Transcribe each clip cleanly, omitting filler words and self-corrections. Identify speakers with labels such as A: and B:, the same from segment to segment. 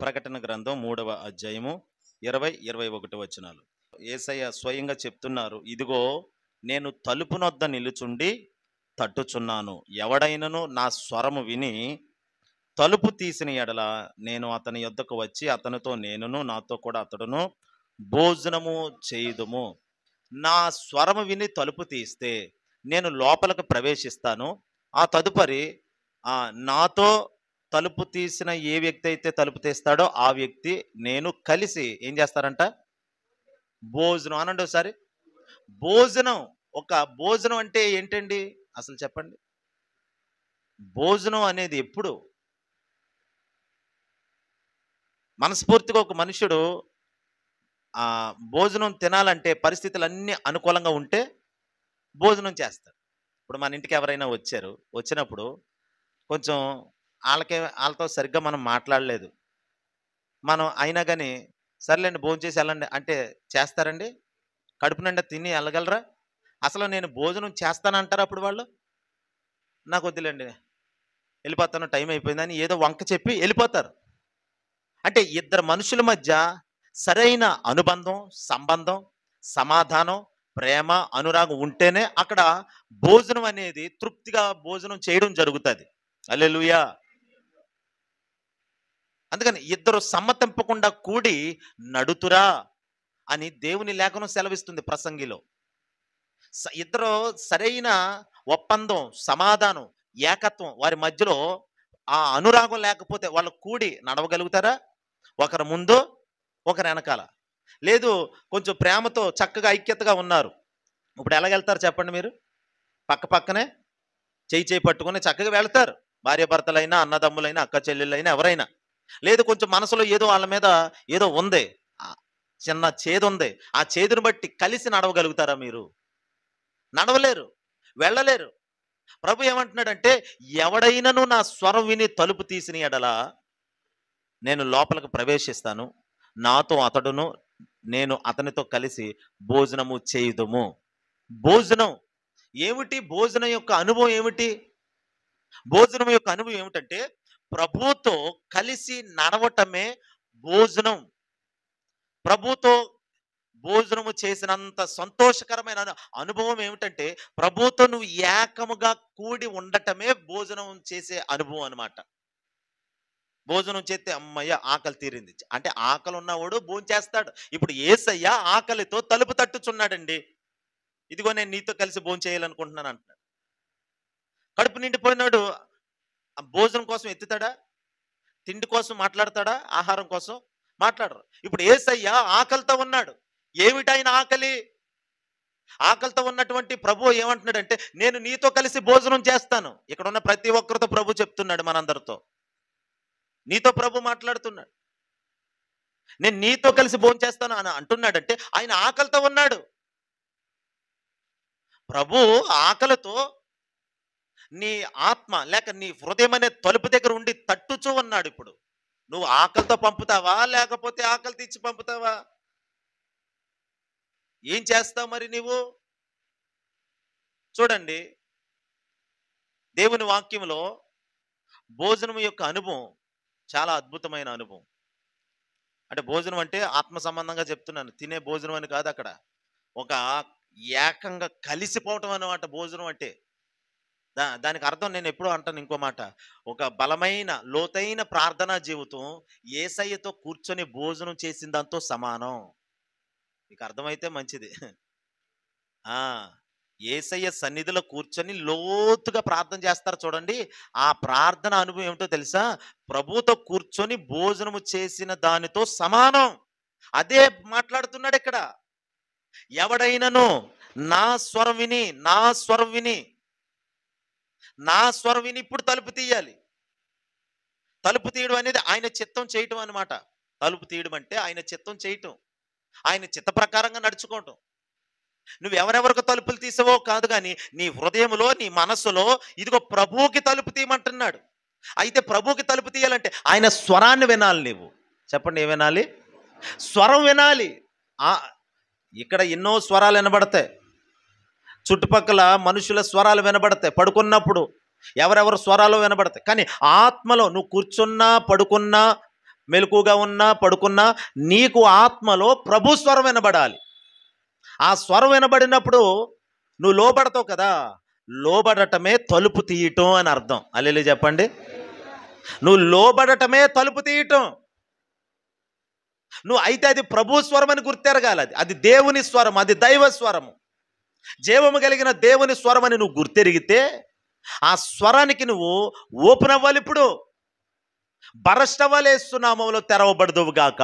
A: ప్రకటన గ్రంథం 3వ అధ్యాయము 20-21 వచనాలు. యేసయ్య స్వయంగా చెప్తున్నారు, ఇదిగో నేను తలుపు నొద్ద నిలుచుండి తట్టుచున్నాను. ఎవడైనను నా స్వరము విని తలుపు తీసిన ఎడల నేను అతని యొద్దకు వచ్చి అతనితో నేనును నాతో కూడా అతడును భోజనము చేయుదుము. నా స్వరము విని తలుపు తీస్తే నేను లోపలికి ప్రవేశిస్తాను. ఆ తదుపరి నాతో తలుపు తీసిన ఏ వ్యక్తి అయితే తలుపు తీస్తాడో ఆ వ్యక్తి నేను కలిసి ఏం చేస్తారంట? భోజనం అనండి ఒకసారి. భోజనం. భోజనం అంటే ఏంటండి అసలు చెప్పండి? భోజనం అనేది ఎప్పుడు మనస్ఫూర్తిగా ఒక మనుషుడు భోజనం తినాలంటే పరిస్థితులన్నీ అనుకూలంగా ఉంటే భోజనం చేస్తాడు. ఇప్పుడు మన ఇంటికి ఎవరైనా వచ్చినప్పుడు కొంచెం వాళ్ళతో సరిగ్గా మనం మాట్లాడలేదు, మనం అయినా కానీ సర్లేండి భోజనం చేసి వెళ్ళండి అంటే చేస్తారండి? కడుపు నిండా తిని వెళ్ళగలరా? అసలు నేను భోజనం చేస్తానంటారా అప్పుడు వాళ్ళు? నాకు వద్దులేండి వెళ్ళిపోతాను టైం అయిపోయిందని ఏదో వంక చెప్పి వెళ్ళిపోతారు. అంటే ఇద్దరు మనుషుల మధ్య సరైన అనుబంధం, సంబంధం, సమాధానం, ప్రేమ, అనురాగం ఉంటేనే అక్కడ భోజనం అనేది తృప్తిగా భోజనం చేయడం జరుగుతుంది. హల్లెలూయా. అందుకని ఇద్దరు సమ్మతింపకుండా కూడి నడుతురా అని దేవుని లేఖనం సెలవిస్తుంది ప్రసంగిలో. ఇద్దరు సరైన ఒప్పందం, సమాధానం, ఏకత్వం వారి మధ్యలో ఆ అనురాగం లేకపోతే వాళ్ళు కూడి నడవగలుగుతారా? ఒకరు ముందు ఒకరు వెనకాల. లేదు కొంచెం ప్రేమతో చక్కగా ఐక్యతగా ఉన్నారు, ఇప్పుడు ఎలాగెళ్తారు చెప్పండి మీరు? పక్క పక్కనే చేయి పట్టుకుని చక్కగా వెళ్తారు. భార్యాభర్తలైనా, అన్నదమ్ములైనా, అక్క చెల్లెళ్ళైనా, ఎవరైనా. లేదు కొంచెం మనసులో ఏదో వాళ్ళ మీద ఏదో ఉంది, చిన్న చేదు ఉంది, ఆ చేదును బట్టి కలిసి నడవగలుగుతారా మీరు? నడవలేరు, వెళ్ళలేరు. ప్రభు ఏమంటున్నాడంటే, ఎవడైనను నా స్వరం విని తలుపు తీసిన ఎడల నేను లోపలికి ప్రవేశిస్తాను, నాతో అతడును నేను అతనితో కలిసి భోజనము చేయుదుము. భోజనం ఏమిటి? భోజనం యొక్క అనుభవం ఏమిటి? భోజనం యొక్క అనుభవం ఏమిటంటే ప్రభుతో కలిసి నడవటమే భోజనం. ప్రభుతో భోజనము చేసినంత సంతోషకరమైన అనుభవం ఏమిటంటే ప్రభుతో నువ్వు ఏకముగా కూడి ఉండటమే భోజనం చేసే అనుభవం అనమాట. భోజనం చేస్తే అమ్మయ్య ఆకలి తీరింది అంటే ఆకలి ఉన్నవాడు భోజనం చేస్తాడు. ఇప్పుడు యేసయ్య ఆకలితో తలుపు తట్టుచున్నాడండి. ఇదిగో నేను నీతో కలిసి భోజనం చేయాలనుకుంటున్నాను అంటున్నాడు. కడుపు నిండిపోయినాడు భోజనం కోసం ఎత్తుతాడా? తిండి కోసం మాట్లాడతాడా? ఆహారం కోసం మాట్లాడరు. ఇప్పుడు యేసయ్య ఆకలితో ఉన్నాడు. ఏమిటైన ఆకలి? ఆకలితో ఉన్నటువంటి ప్రభు ఏమంటున్నాడంటే, నేను నీతో కలిసి భోజనం చేస్తాను. ఇక్కడ ఉన్న ప్రతి ఒక్కరితో ప్రభు చెప్తున్నాడు, మనందరితో నీతో ప్రభు మాట్లాడుతున్నాడు. నేను నీతో కలిసి భోజనం చేస్తాను అని అంటున్నాడంటే ఆయన ఆకలితో ఉన్నాడు. ప్రభు ఆకలితో నీ ఆత్మ లేక నీ హృదయం అనే తలుపు దగ్గర ఉండి తట్టుచూ ఉన్నాడు. ఇప్పుడు నువ్వు ఆకలితో పంపుతావా లేకపోతే ఆకలి తీర్చి పంపుతావా? ఏం చేస్తావు మరి నీవు? చూడండి, దేవుని వాక్యంలో భోజనం యొక్క అనుభవం చాలా అద్భుతమైన అనుభవం. అంటే భోజనం అంటే ఆత్మ సంబంధంగా చెప్తున్నాను, తినే భోజనం అని కాదు. అక్కడ ఒక ఏకంగా కలిసిపోవటం అన్నమాట భోజనం అంటే. దానికి అర్థం నేను ఎప్పుడూ అంటాను ఇంకో మాట, ఒక బలమైన లోతైన ప్రార్థనా జీవితం యేసయ్యతో కూర్చొని భోజనం చేసిన దాంతో సమానం. మీకు అర్థమైతే మంచిది. యేసయ్య సన్నిధిలో కూర్చొని లోతుగా ప్రార్థన చేస్తారు చూడండి, ఆ ప్రార్థన అనుభవం ఏమిటో తెలుసా? ప్రభుతో కూర్చొని భోజనము చేసిన దానితో సమానం. అదే మాట్లాడుతున్నాడు ఇక్కడ. ఎవడైనను నా స్వరం విని ఇప్పుడు తలుపు తీయాలి. తలుపు తీయడం అనేది ఆయన చిత్తం చేయటం అన్నమాట. తలుపు తీయడం అంటే ఆయన చిత్తం చేయటం, ఆయన చిత్త ప్రకారంగా నడుచుకోవటం. నువ్వు ఎవరెవరికి తలుపులు తీసావో కాదు, కానీ నీ హృదయంలో, నీ మనస్సులో ఇదిగో ప్రభువుకి తలుపు తీయమంటున్నాడు. అయితే ప్రభువుకి తలుపు తీయాలంటే ఆయన స్వరాన్ని వినాలి. నీవు చెప్పండి, ఏం వినాలి? స్వరం వినాలి. ఇక్కడ ఎన్నో స్వరాలు వినబడతాయి, చుట్టుపక్కల మనుషుల స్వరాలు వినబడతాయి, పడుకున్నప్పుడు ఎవరెవరు స్వరాలు వినబడతాయి. కానీ ఆత్మలో నువ్వు కూర్చున్నా, పడుకున్నా, మెలకుగా ఉన్నా పడుకున్నా నీకు ఆత్మలో ప్రభు స్వరం వినబడాలి. ఆ స్వరం వినబడినప్పుడు నువ్వు లోబడతావు కదా. లోబడటమే తలుపు తీయటం అని అర్థం. హల్లెలూయా చెప్పండి. నువ్వు లోబడటమే తలుపు తీయటం. నువ్వు అయితే అది ప్రభు స్వరం అని గుర్తెరగాలి. అది దేవుని స్వరం, అది దైవ స్వరము, జీవము కలిగిన దేవుని స్వరం అని నువ్వు గుర్తెరిగితే ఆ స్వరానికి నువ్వు ఓపెన్ అవ్వాలి. ఇప్పుడు బరస్ట్ అవ్వాలి. యేసు నామములో తెరవబడదువు గాక.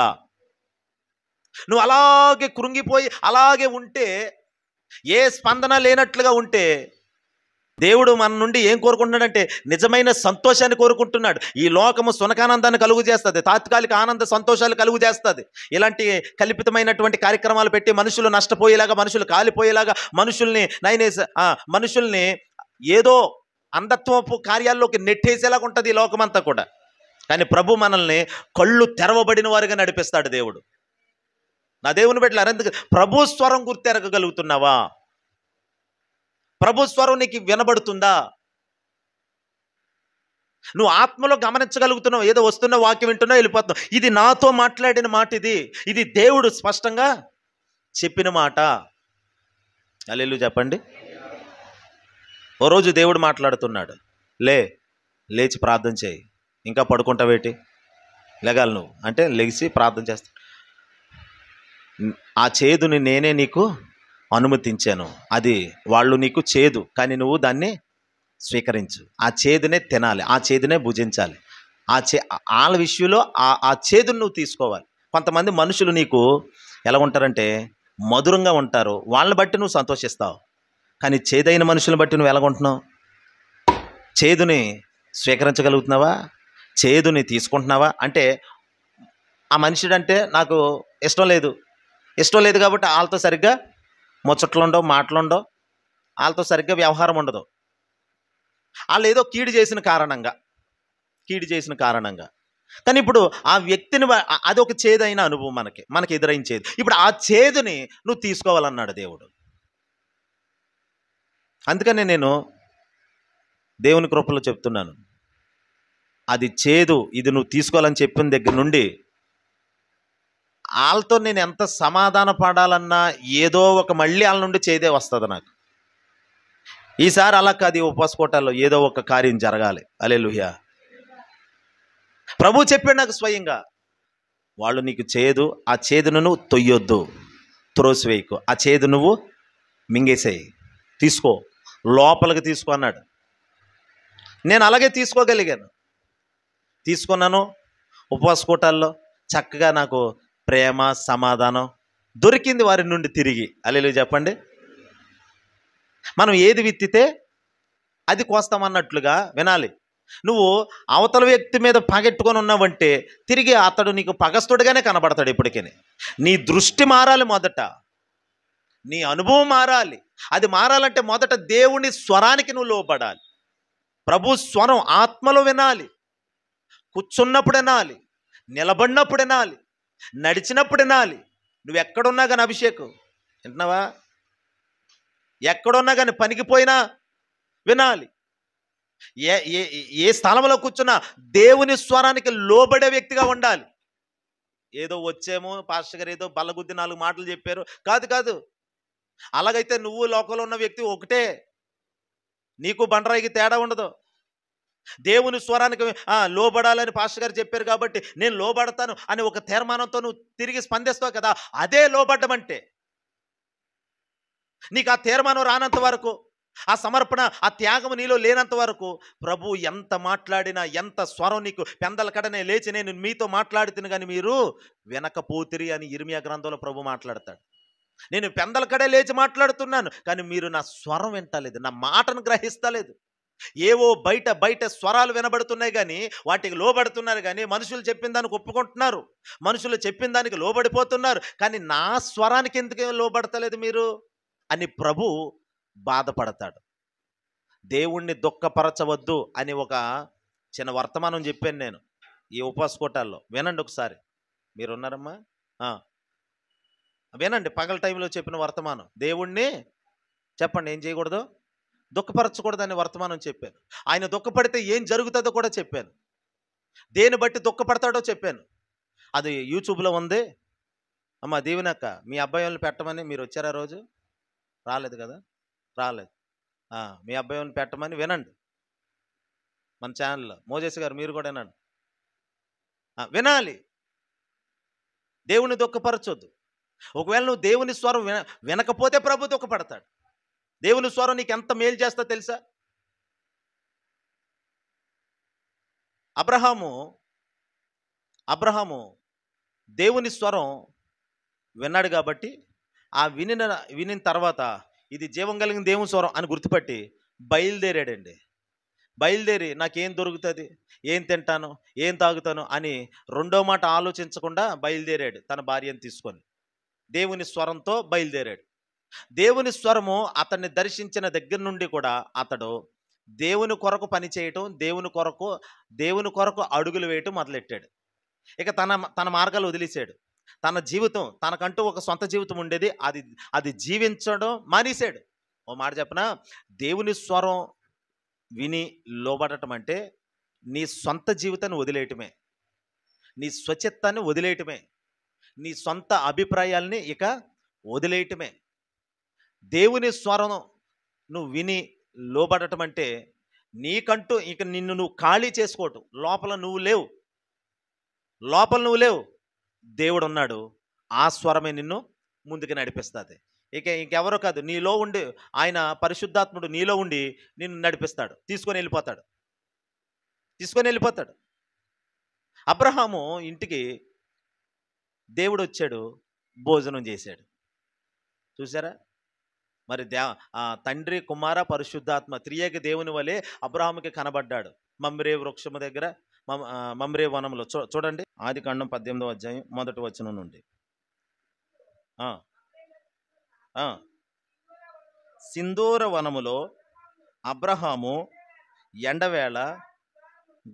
A: నువ్వు అలాగే కృంగిపోయి అలాగే ఉంటే, ఏ స్పందన లేనట్లుగా ఉంటే, దేవుడు మన నుండి ఏం కోరుకుంటున్నాడంటే నిజమైన సంతోషాన్ని కోరుకుంటున్నాడు. ఈ లోకము సునకానందాన్ని కలుగు చేస్తుంది, తాత్కాలిక ఆనంద సంతోషాలు కలుగు చేస్తుంది. ఇలాంటి కల్పితమైనటువంటి కార్యక్రమాలు పెట్టి మనుషులు నష్టపోయేలాగా, మనుషులు కాలిపోయేలాగా, మనుషుల్ని ఏదో అంధత్వపు కార్యాల్లోకి నెట్టేసేలాగా ఉంటుంది ఈ లోకమంతా కూడా. కానీ ప్రభు మనల్ని కళ్ళు తెరవబడిన వారుగా నడిపిస్తాడు దేవుడు. నా దేవుని బిడ్డలారా, ఎందుకు ప్రభు స్వరం గుర్తెరగగలుగుతున్నావా? ప్రభు స్వరం నీకు వినబడుతుందా? నువ్వు ఆత్మలో గమనించగలుగుతున్నావు. ఏదో వస్తున్న వాక్యం వింటున్నావు, వెళ్ళిపోతున్నావు. ఇది నాతో మాట్లాడిన మాట, ఇది దేవుడు స్పష్టంగా చెప్పిన మాట. హల్లెలూయా చెప్పండి. ఓ రోజు దేవుడు మాట్లాడుతున్నాడు. లేచి ప్రార్థన చేయి. ఇంకా పడుకుంటావేటి? లెగాలి నువ్వు అంటే లెగిసి ప్రార్థన చేస్తా. ఆ చేదుని నేనే నీకు అనుమతించాను. అది వాళ్ళు నీకు చేదు, కానీ నువ్వు దాన్ని స్వీకరించు. ఆ చేదునే తినాలి, ఆ చేదునే భుజించాలి. వాళ్ళ విషయంలో ఆ చేదును నువ్వు తీసుకోవాలి. కొంతమంది మనుషులు నీకు ఎలా ఉంటారంటే మధురంగా ఉంటారు, వాళ్ళని బట్టి నువ్వు సంతోషిస్తావు. కానీ చేదైన మనుషులను బట్టి నువ్వు ఎలాగుంటున్నావు? చేదుని స్వీకరించగలుగుతున్నావా? చేదుని తీసుకుంటున్నావా? అంటే ఆ మనుషుడంటే నాకు ఇష్టం లేదు కాబట్టి వాళ్ళతో సరిగ్గా ముచ్చట్లుండవు, మాటలుండవు, వాళ్ళతో సరిగ్గా వ్యవహారం ఉండదు. వాళ్ళు ఏదో కీడు చేసిన కారణంగా. కానీ ఇప్పుడు ఆ వ్యక్తిని అది ఒక చేదైన అనుభవం మనకి ఎదురైన చేదు. ఇప్పుడు ఆ చేదుని నువ్వు తీసుకోవాలన్నాడు దేవుడు. అందుకనే నేను దేవుని కృపలో చెప్తున్నాను, అది చేదు, ఇది నువ్వు తీసుకోవాలని చెప్పిన దగ్గర నుండి వాళ్ళతో నేను ఎంత సమాధాన పడాలన్నా ఏదో ఒక మళ్ళీ వాళ్ళ నుండి చేదే వస్తుంది నాకు. ఈసారి అలా కాదు, ఉపవాస కోటాల్లో ఏదో ఒక కార్యం జరగాలి. హల్లెలూయా. ప్రభు చెప్పాడు నాకు స్వయంగా, వాళ్ళు నీకు చేదు, ఆ చేదును నువ్వు తొయ్యొద్దు, త్రోసివేయకు, ఆ చేదు నువ్వు మింగేసేయి, తీసుకో, లోపలికి తీసుకో అన్నాడు. నేను అలాగే తీసుకున్నాను. ఉపవాస కోటాల్లో చక్కగా నాకు ప్రేమ, సమాధానం దొరికింది వారి నుండి తిరిగి. హల్లెలూయా చెప్పండి. మనం ఏది విత్తితే అది కోస్తామన్నట్లుగా వినాలి. నువ్వు అవతల వ్యక్తి మీద పగెట్టుకొని ఉన్నావంటే తిరిగి అతడు నీకు పగస్తుడిగానే కనబడతాడు. ఇప్పటికీ నీ దృష్టి మారాలి, మొదట నీ అనుభవం మారాలి. అది మారాలంటే మొదట దేవుని స్వరానికి నువ్వు లోబడాలి. ప్రభు స్వరం ఆత్మలో వినాలి. కూర్చున్నప్పుడు వినాలి, నిలబడినప్పుడు వినాలి, నడిచినప్పుడు వినాలి. నువ్వు ఎక్కడున్నా కానీ అభిషేకం వింటున్నావా? ఎక్కడున్నా కానీ పనికిపోయినా వినాలి. ఏ స్థలంలో కూర్చున్నా దేవుని స్వరానికి లోబడే వ్యక్తిగా ఉండాలి. ఏదో వచ్చేమో పాస్టర్ గారు ఏదో బల్లగుద్ది 4 మాటలు చెప్పారు, కాదు. అలాగైతే నువ్వు లోకంలో ఉన్న వ్యక్తి ఒకటే, నీకు బండరాయికి తేడా ఉండదు. దేవుని స్వరానికి లోబడాలని పాస్టర్ గారు చెప్పారు కాబట్టి నేను లోబడతాను అని ఒక తీర్మానంతో నువ్వు తిరిగి స్పందిస్తావు కదా, అదే లోబడ్డం అంటే. నీకు ఆ తీర్మానం రానంత వరకు, ఆ సమర్పణ, ఆ త్యాగం నీలో లేనంత వరకు ప్రభు ఎంత మాట్లాడినా, ఎంత స్వరం నీకు పెందల కడనే లేచి నేను మీతో మాట్లాడుతున్నా కానీ మీరు వినకపోతిరి అని ఇర్మియా గ్రంథంలో ప్రభు మాట్లాడతాడు. నేను పెందల కడే లేచి మాట్లాడుతున్నాను కానీ మీరు నా స్వరం వింటలేదు, నా మాటను గ్రహిస్తలేదు. ఏవో బయట స్వరాలు వినబడుతున్నాయి కానీ వాటికి లోబడుతున్నారు. కానీ మనుషులు చెప్పిన దానికి ఒప్పుకుంటున్నారు, మనుషులు చెప్పిన దానికి లోబడిపోతున్నారు. కానీ నా స్వరానికి ఎందుకు లోబడతలేదు మీరు అని ప్రభు బాధపడతాడు. దేవుణ్ణి దుఃఖపరచవద్దు అని ఒక చిన్న వర్తమానం చెప్పాను నేను ఈ ఉపవాస కోటాల్లో. వినండి ఒకసారి. మీరున్నారమ్మా? వినండి. పగల టైంలో చెప్పిన వర్తమానం. దేవుణ్ణి చెప్పండి ఏం చేయకూడదు, దుఃఖపరచకూడదని వర్తమానం చెప్పాను. ఆయన దుఃఖపడితే ఏం జరుగుతుందో కూడా చెప్పాను. దేని బట్టి దుఃఖపడతాడో చెప్పాను. అది యూట్యూబ్లో ఉంది. అమ్మ దీవెనక్క, మీ అబ్బాయి వాళ్ళని పెట్టమని మీరు వచ్చారా రోజు? రాలేదు కదా, రాలేదు. మీ అబ్బాయి వాళ్ళని పెట్టమని వినండి మన ఛానల్లో. మోజేస్ గారు మీరు కూడా వినండి. వినాలి, దేవుని దుఃఖపరచొద్దు. ఒకవేళ నువ్వు దేవుని స్వరం వినకపోతే ప్రభు దుఃఖపడతాడు. దేవుని స్వరం నీకు ఎంత మేలు చేస్తా తెలుసా? అబ్రహాము దేవుని స్వరం విన్నాడు కాబట్టి వినిన తర్వాత ఇది జీవం కలిగిన దేవుని స్వరం అని గుర్తుపట్టి బయలుదేరాడండి. బయలుదేరి నాకేం దొరుకుతుంది, ఏం తింటాను, ఏం తాగుతాను అని రెండో మాట ఆలోచించకుండా బయలుదేరాడు తన భార్యను తీసుకొని. దేవుని స్వరంతో బయలుదేరాడు. దేవుని స్వరము అతన్ని దర్శించిన దగ్గర నుండి కూడా అతడు దేవుని కొరకు పని చేయటం, దేవుని కొరకు అడుగులు వేయటం మొదలెట్టాడు. ఇక తన మార్గాలు వదిలేశాడు. తన జీవితం, తనకంటూ ఒక సొంత జీవితం ఉండేది, అది జీవించడం మానేశాడు. ఓ మాట చెప్పనా, దేవుని స్వరం విని లోబడటం అంటే నీ సొంత జీవితాన్ని వదిలేయటమే, నీ స్వచిత్తాన్ని వదిలేయటమే, నీ సొంత అభిప్రాయాల్ని ఇక వదిలేయటమే. దేవుని స్వరం నువ్వు విని లోబడటం అంటే నీకంటూ ఇక నిన్ను నువ్వు ఖాళీ చేసుకోవటం. లోపల నువ్వు లేవు, దేవుడు ఉన్నాడు. ఆ స్వరమే నిన్ను ముందుకు నడిపిస్తుంది. ఇంకెవరో కాదు, నీలో ఉండి ఆయన పరిశుద్ధాత్ముడు నీలో ఉండి నిన్ను నడిపిస్తాడు, తీసుకొని వెళ్ళిపోతాడు. అబ్రహాము ఇంటికి దేవుడు వచ్చాడు, భోజనం చేశాడు. చూసారా మరి తండ్రి, కుమార, పరిశుద్ధాత్మ త్రియేక దేవుని వలె అబ్రహాముకి కనబడ్డాడు మమ్రే వృక్షము దగ్గర, మమ్రే వనంలో. చూడండి, ఆదికాండం 18వ అధ్యాయం 1వ వచనం నుండి. సింధూర వనములో అబ్రహాము ఎండవేళ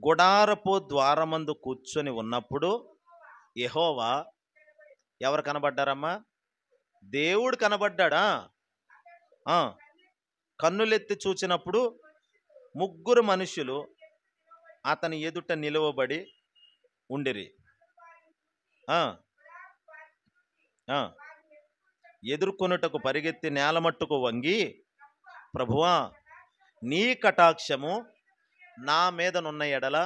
A: గుడారపు ద్వారమందు కూర్చొని ఉన్నప్పుడు యెహోవా ఎవరు కనబడ్డారమ్మా? దేవుడు కనబడ్డాడా? కన్నులెత్తి చూచినప్పుడు 3 మనుషులు అతని ఎదుట నిలువబడి ఉండిరి. ఎదుర్కొనుటకు పరిగెత్తి నేలమట్టుకు వంగి, ప్రభువా నీ కటాక్షము నా మీదనున్న ఎడల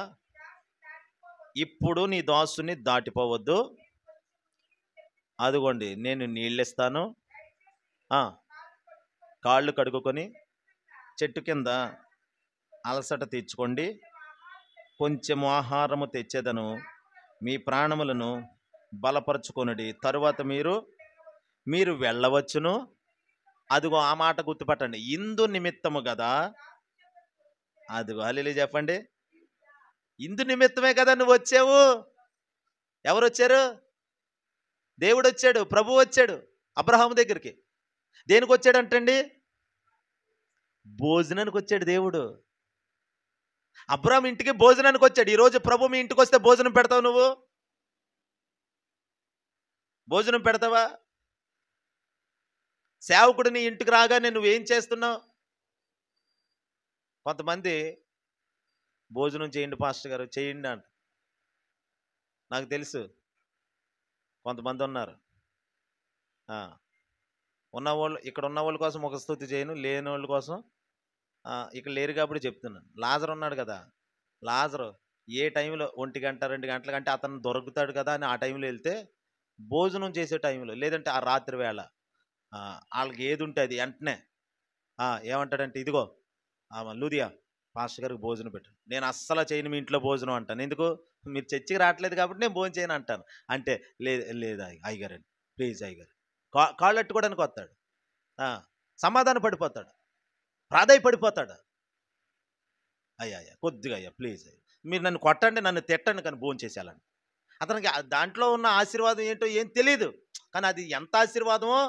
A: ఇప్పుడు నీ దాసుని దాటిపోవద్దు. అదిగోండి నేను నీళ్ళిస్తాను, కాళ్ళు కడుక్కొని చెట్టు కింద అలసట తీర్చుకోండి, కొంచెం ఆహారము తెచ్చేదను, మీ ప్రాణములను బలపరుచుకొనుడి, తరువాత మీరు వెళ్ళవచ్చును. అదిగో ఆ మాట గుర్తుపట్టండి, ఇందు నిమిత్తము కదా. అదిగో హల్లెలూయా చెప్పండి. ఇందు నిమిత్తమే కదా నువ్వు వచ్చావు. ఎవరు వచ్చారు? దేవుడు వచ్చాడు, ప్రభు వచ్చాడు అబ్రహాము దగ్గరికి. దేనికి వచ్చాడంటండి? భోజనానికి వచ్చాడు దేవుడు. అబ్రహాం ఇంటికి భోజనానికి వచ్చాడు. ఈరోజు ప్రభు మీ ఇంటికి వస్తే భోజనం పెడతావు? నువ్వు భోజనం పెడతావా? సేవకుడు నీ ఇంటికి రాగానే నువ్వేం చేస్తున్నావు? కొంతమంది భోజనం చేయండి పాస్టర్ గారు, చేయండి అంట. నాకు తెలుసు కొంతమంది ఉన్నారు. ఉన్నవాళ్ళు, ఇక్కడ ఉన్న వాళ్ళ కోసం ఒక స్తుతి చేయను, లేని వాళ్ళ కోసం ఇక్కడ లేరు కాబట్టి చెప్తున్నాను. లాజరు ఉన్నాడు కదా, లాజరు ఏ టైంలో 1 గంట 2 గంటల కంటే అతను దొరుకుతాడు కదా అని ఆ టైంలో వెళ్తే, భోజనం చేసే టైంలో లేదంటే ఆ రాత్రి వేళ వాళ్ళకి ఏది ఉంటే అది వెంటనే ఏమంటాడంటే, ఇదిగో లూదియా పాస్టర్ గారికి భోజనం పెట్టు. నేను అస్సలు చేయను మీ ఇంట్లో భోజనం అంటాను. ఎందుకు? మీరు చర్చికి రావట్లేదు కాబట్టి నేను భోజనం చేయను అంటాను. అంటే లేదు అయ్యగారండి, ప్లీజ్ అయ్యగారు. కాళ్ళు అట్టుకోవడానికి వస్తాడు, సమాధాన పడిపోతాడు, ప్రాధాయపడిపోతాడు. అయ్యా కొద్దిగా అయ్యా ప్లీజ్ అయ్యా, మీరు నన్ను కొట్టండి, నన్ను తిట్టండి, కానీ భోజనం చేసేయాలండి. అతనికి దాంట్లో ఉన్న ఆశీర్వాదం ఏంటో ఏం తెలియదు, కానీ అది ఎంత ఆశీర్వాదమో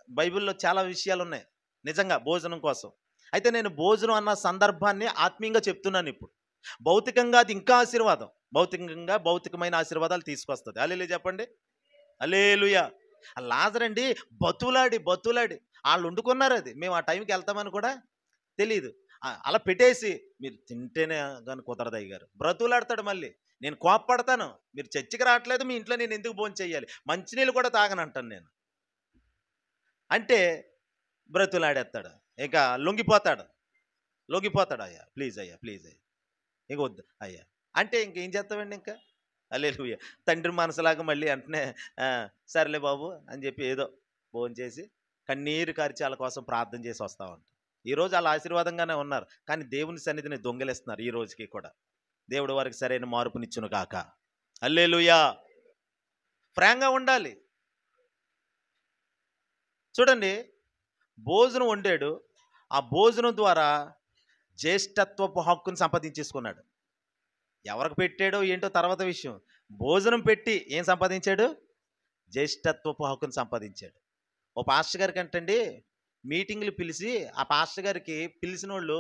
A: బైబిల్లో చాలా విషయాలు ఉన్నాయి నిజంగా భోజనం కోసం. అయితే నేను భోజనం అన్న సందర్భాన్ని ఆత్మీయంగా చెప్తున్నాను. ఇప్పుడు భౌతికంగా అది ఇంకా ఆశీర్వాదం, భౌతికమైన ఆశీర్వాదాలు తీసుకొస్తుంది. హల్లెలూయా చెప్పండి, హల్లెలూయా. లాజరండి బతులాడి వాళ్ళు వండుకున్నారు. అది మేము ఆ టైంకి వెళ్తామని కూడా తెలియదు. అలా పెట్టేసి మీరు తింటేనే కానీ కుదరదు అయ్యగారు, బ్రతులాడతాడు. మళ్ళీ నేను కోప్పడతాను, మీరు చర్చికి రావట్లేదు, మీ ఇంట్లో నేను ఎందుకు భోజనం చేయాలి, మంచినీళ్ళు కూడా తాగనంటాను నేను. అంటే బ్రతులాడేస్తాడు, ఇక లొంగిపోతాడు. అయ్యా ప్లీజ్, అయ్యా ప్లీజ్, అయ్యా ఇంక వద్దు అయ్యా అంటే ఇంకేం చేస్తామండి ఇంకా. హల్లెలూయా. తండ్రి మనసులాగా మళ్ళీ వెంటనే సర్లే బాబు అని చెప్పి ఏదో భోంచేసి కన్నీరు కార్చి వాళ్ళ కోసం ప్రార్థన చేసి వస్తా ఉంటాం. ఈరోజు వాళ్ళ ఆశీర్వాదంగానే ఉన్నారు, కానీ దేవుని సన్నిధిని దొంగిలిస్తున్నారు ఈ రోజుకి కూడా. దేవుడు వారికి సరైన మార్పునిచ్చును కాక. హల్లెలూయా. ఫ్రాంక్గా ఉండాలి. చూడండి, భోజనం వండాడు, ఆ భోజనం ద్వారా జ్యేష్ఠత్వపు హక్కును సంపాదించేసుకున్నాడు. ఎవరికి పెట్టాడో ఏంటో తర్వాత విషయం. భోజనం పెట్టి ఏం సంపాదించాడు? జ్యేష్ఠత్వపు హక్కును సంపాదించాడు. ఓ పాస్టర్ గారికి అంటండి మీటింగ్లు పిలిచి, ఆ పాస్టర్ గారికి పిలిచిన వాళ్ళు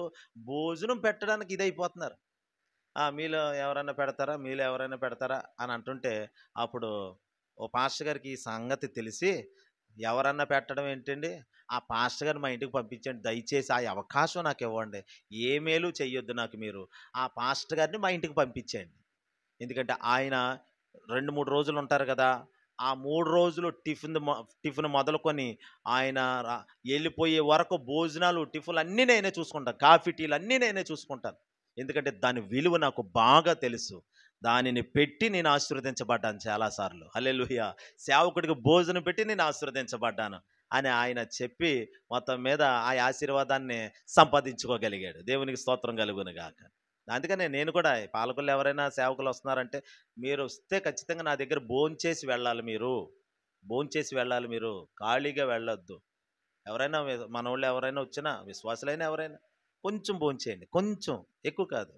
A: భోజనం పెట్టడానికి ఇదైపోతున్నారు. మీలో ఎవరైనా పెడతారా, మీలో ఎవరైనా పెడతారా అని అంటుంటే, అప్పుడు ఓ పాస్టర్ గారికి ఈ సంగతి తెలిసి, ఎవరన్నా పెట్టడం ఏంటండి, ఆ పాస్టర్ గారిని మా ఇంటికి పంపించండి దయచేసి, ఆ అవకాశం నాకు ఇవ్వండి, ఏ మేలు చెయ్యొద్దు నాకు మీరు, ఆ పాస్టర్ గారిని మా ఇంటికి పంపించండి. ఎందుకంటే ఆయన 2-3 రోజులు ఉంటారు కదా, ఆ 3 రోజులు టిఫిన్ మొదలుకొని ఆయన వెళ్ళిపోయే వరకు భోజనాలు, టిఫిన్లు అన్నీ నేనే చూసుకుంటాను, కాఫీ టీలు అన్నీ నేనే చూసుకుంటాను. ఎందుకంటే దాని విలువ నాకు బాగా తెలుసు. దానిని పెట్టి నేను ఆశీర్వదించబడ్డాను చాలాసార్లు. హల్లెలూయా. సేవకుడికి భోజనం పెట్టి నేను ఆశీర్వదించబడ్డాను అని ఆయన చెప్పి మొత్తం మీద ఆ ఆశీర్వాదాన్ని సంపాదించుకోగలిగాడు. దేవునికి స్తోత్రం కలుగును గాక. అందుకనే నేను కూడా పాలకులు ఎవరైనా సేవకులు వస్తున్నారంటే, మీరు వస్తే ఖచ్చితంగా నా దగ్గర భోంచేసి వెళ్ళాలి, భోంచేసి వెళ్ళాలి, మీరు ఖాళీగా వెళ్ళొద్దు. ఎవరైనా మనోళ్ళు ఎవరైనా వచ్చినా, విశ్వాసులైనా ఎవరైనా కొంచెం భోంచేయండి, కొంచెం, ఎక్కువ కాదు.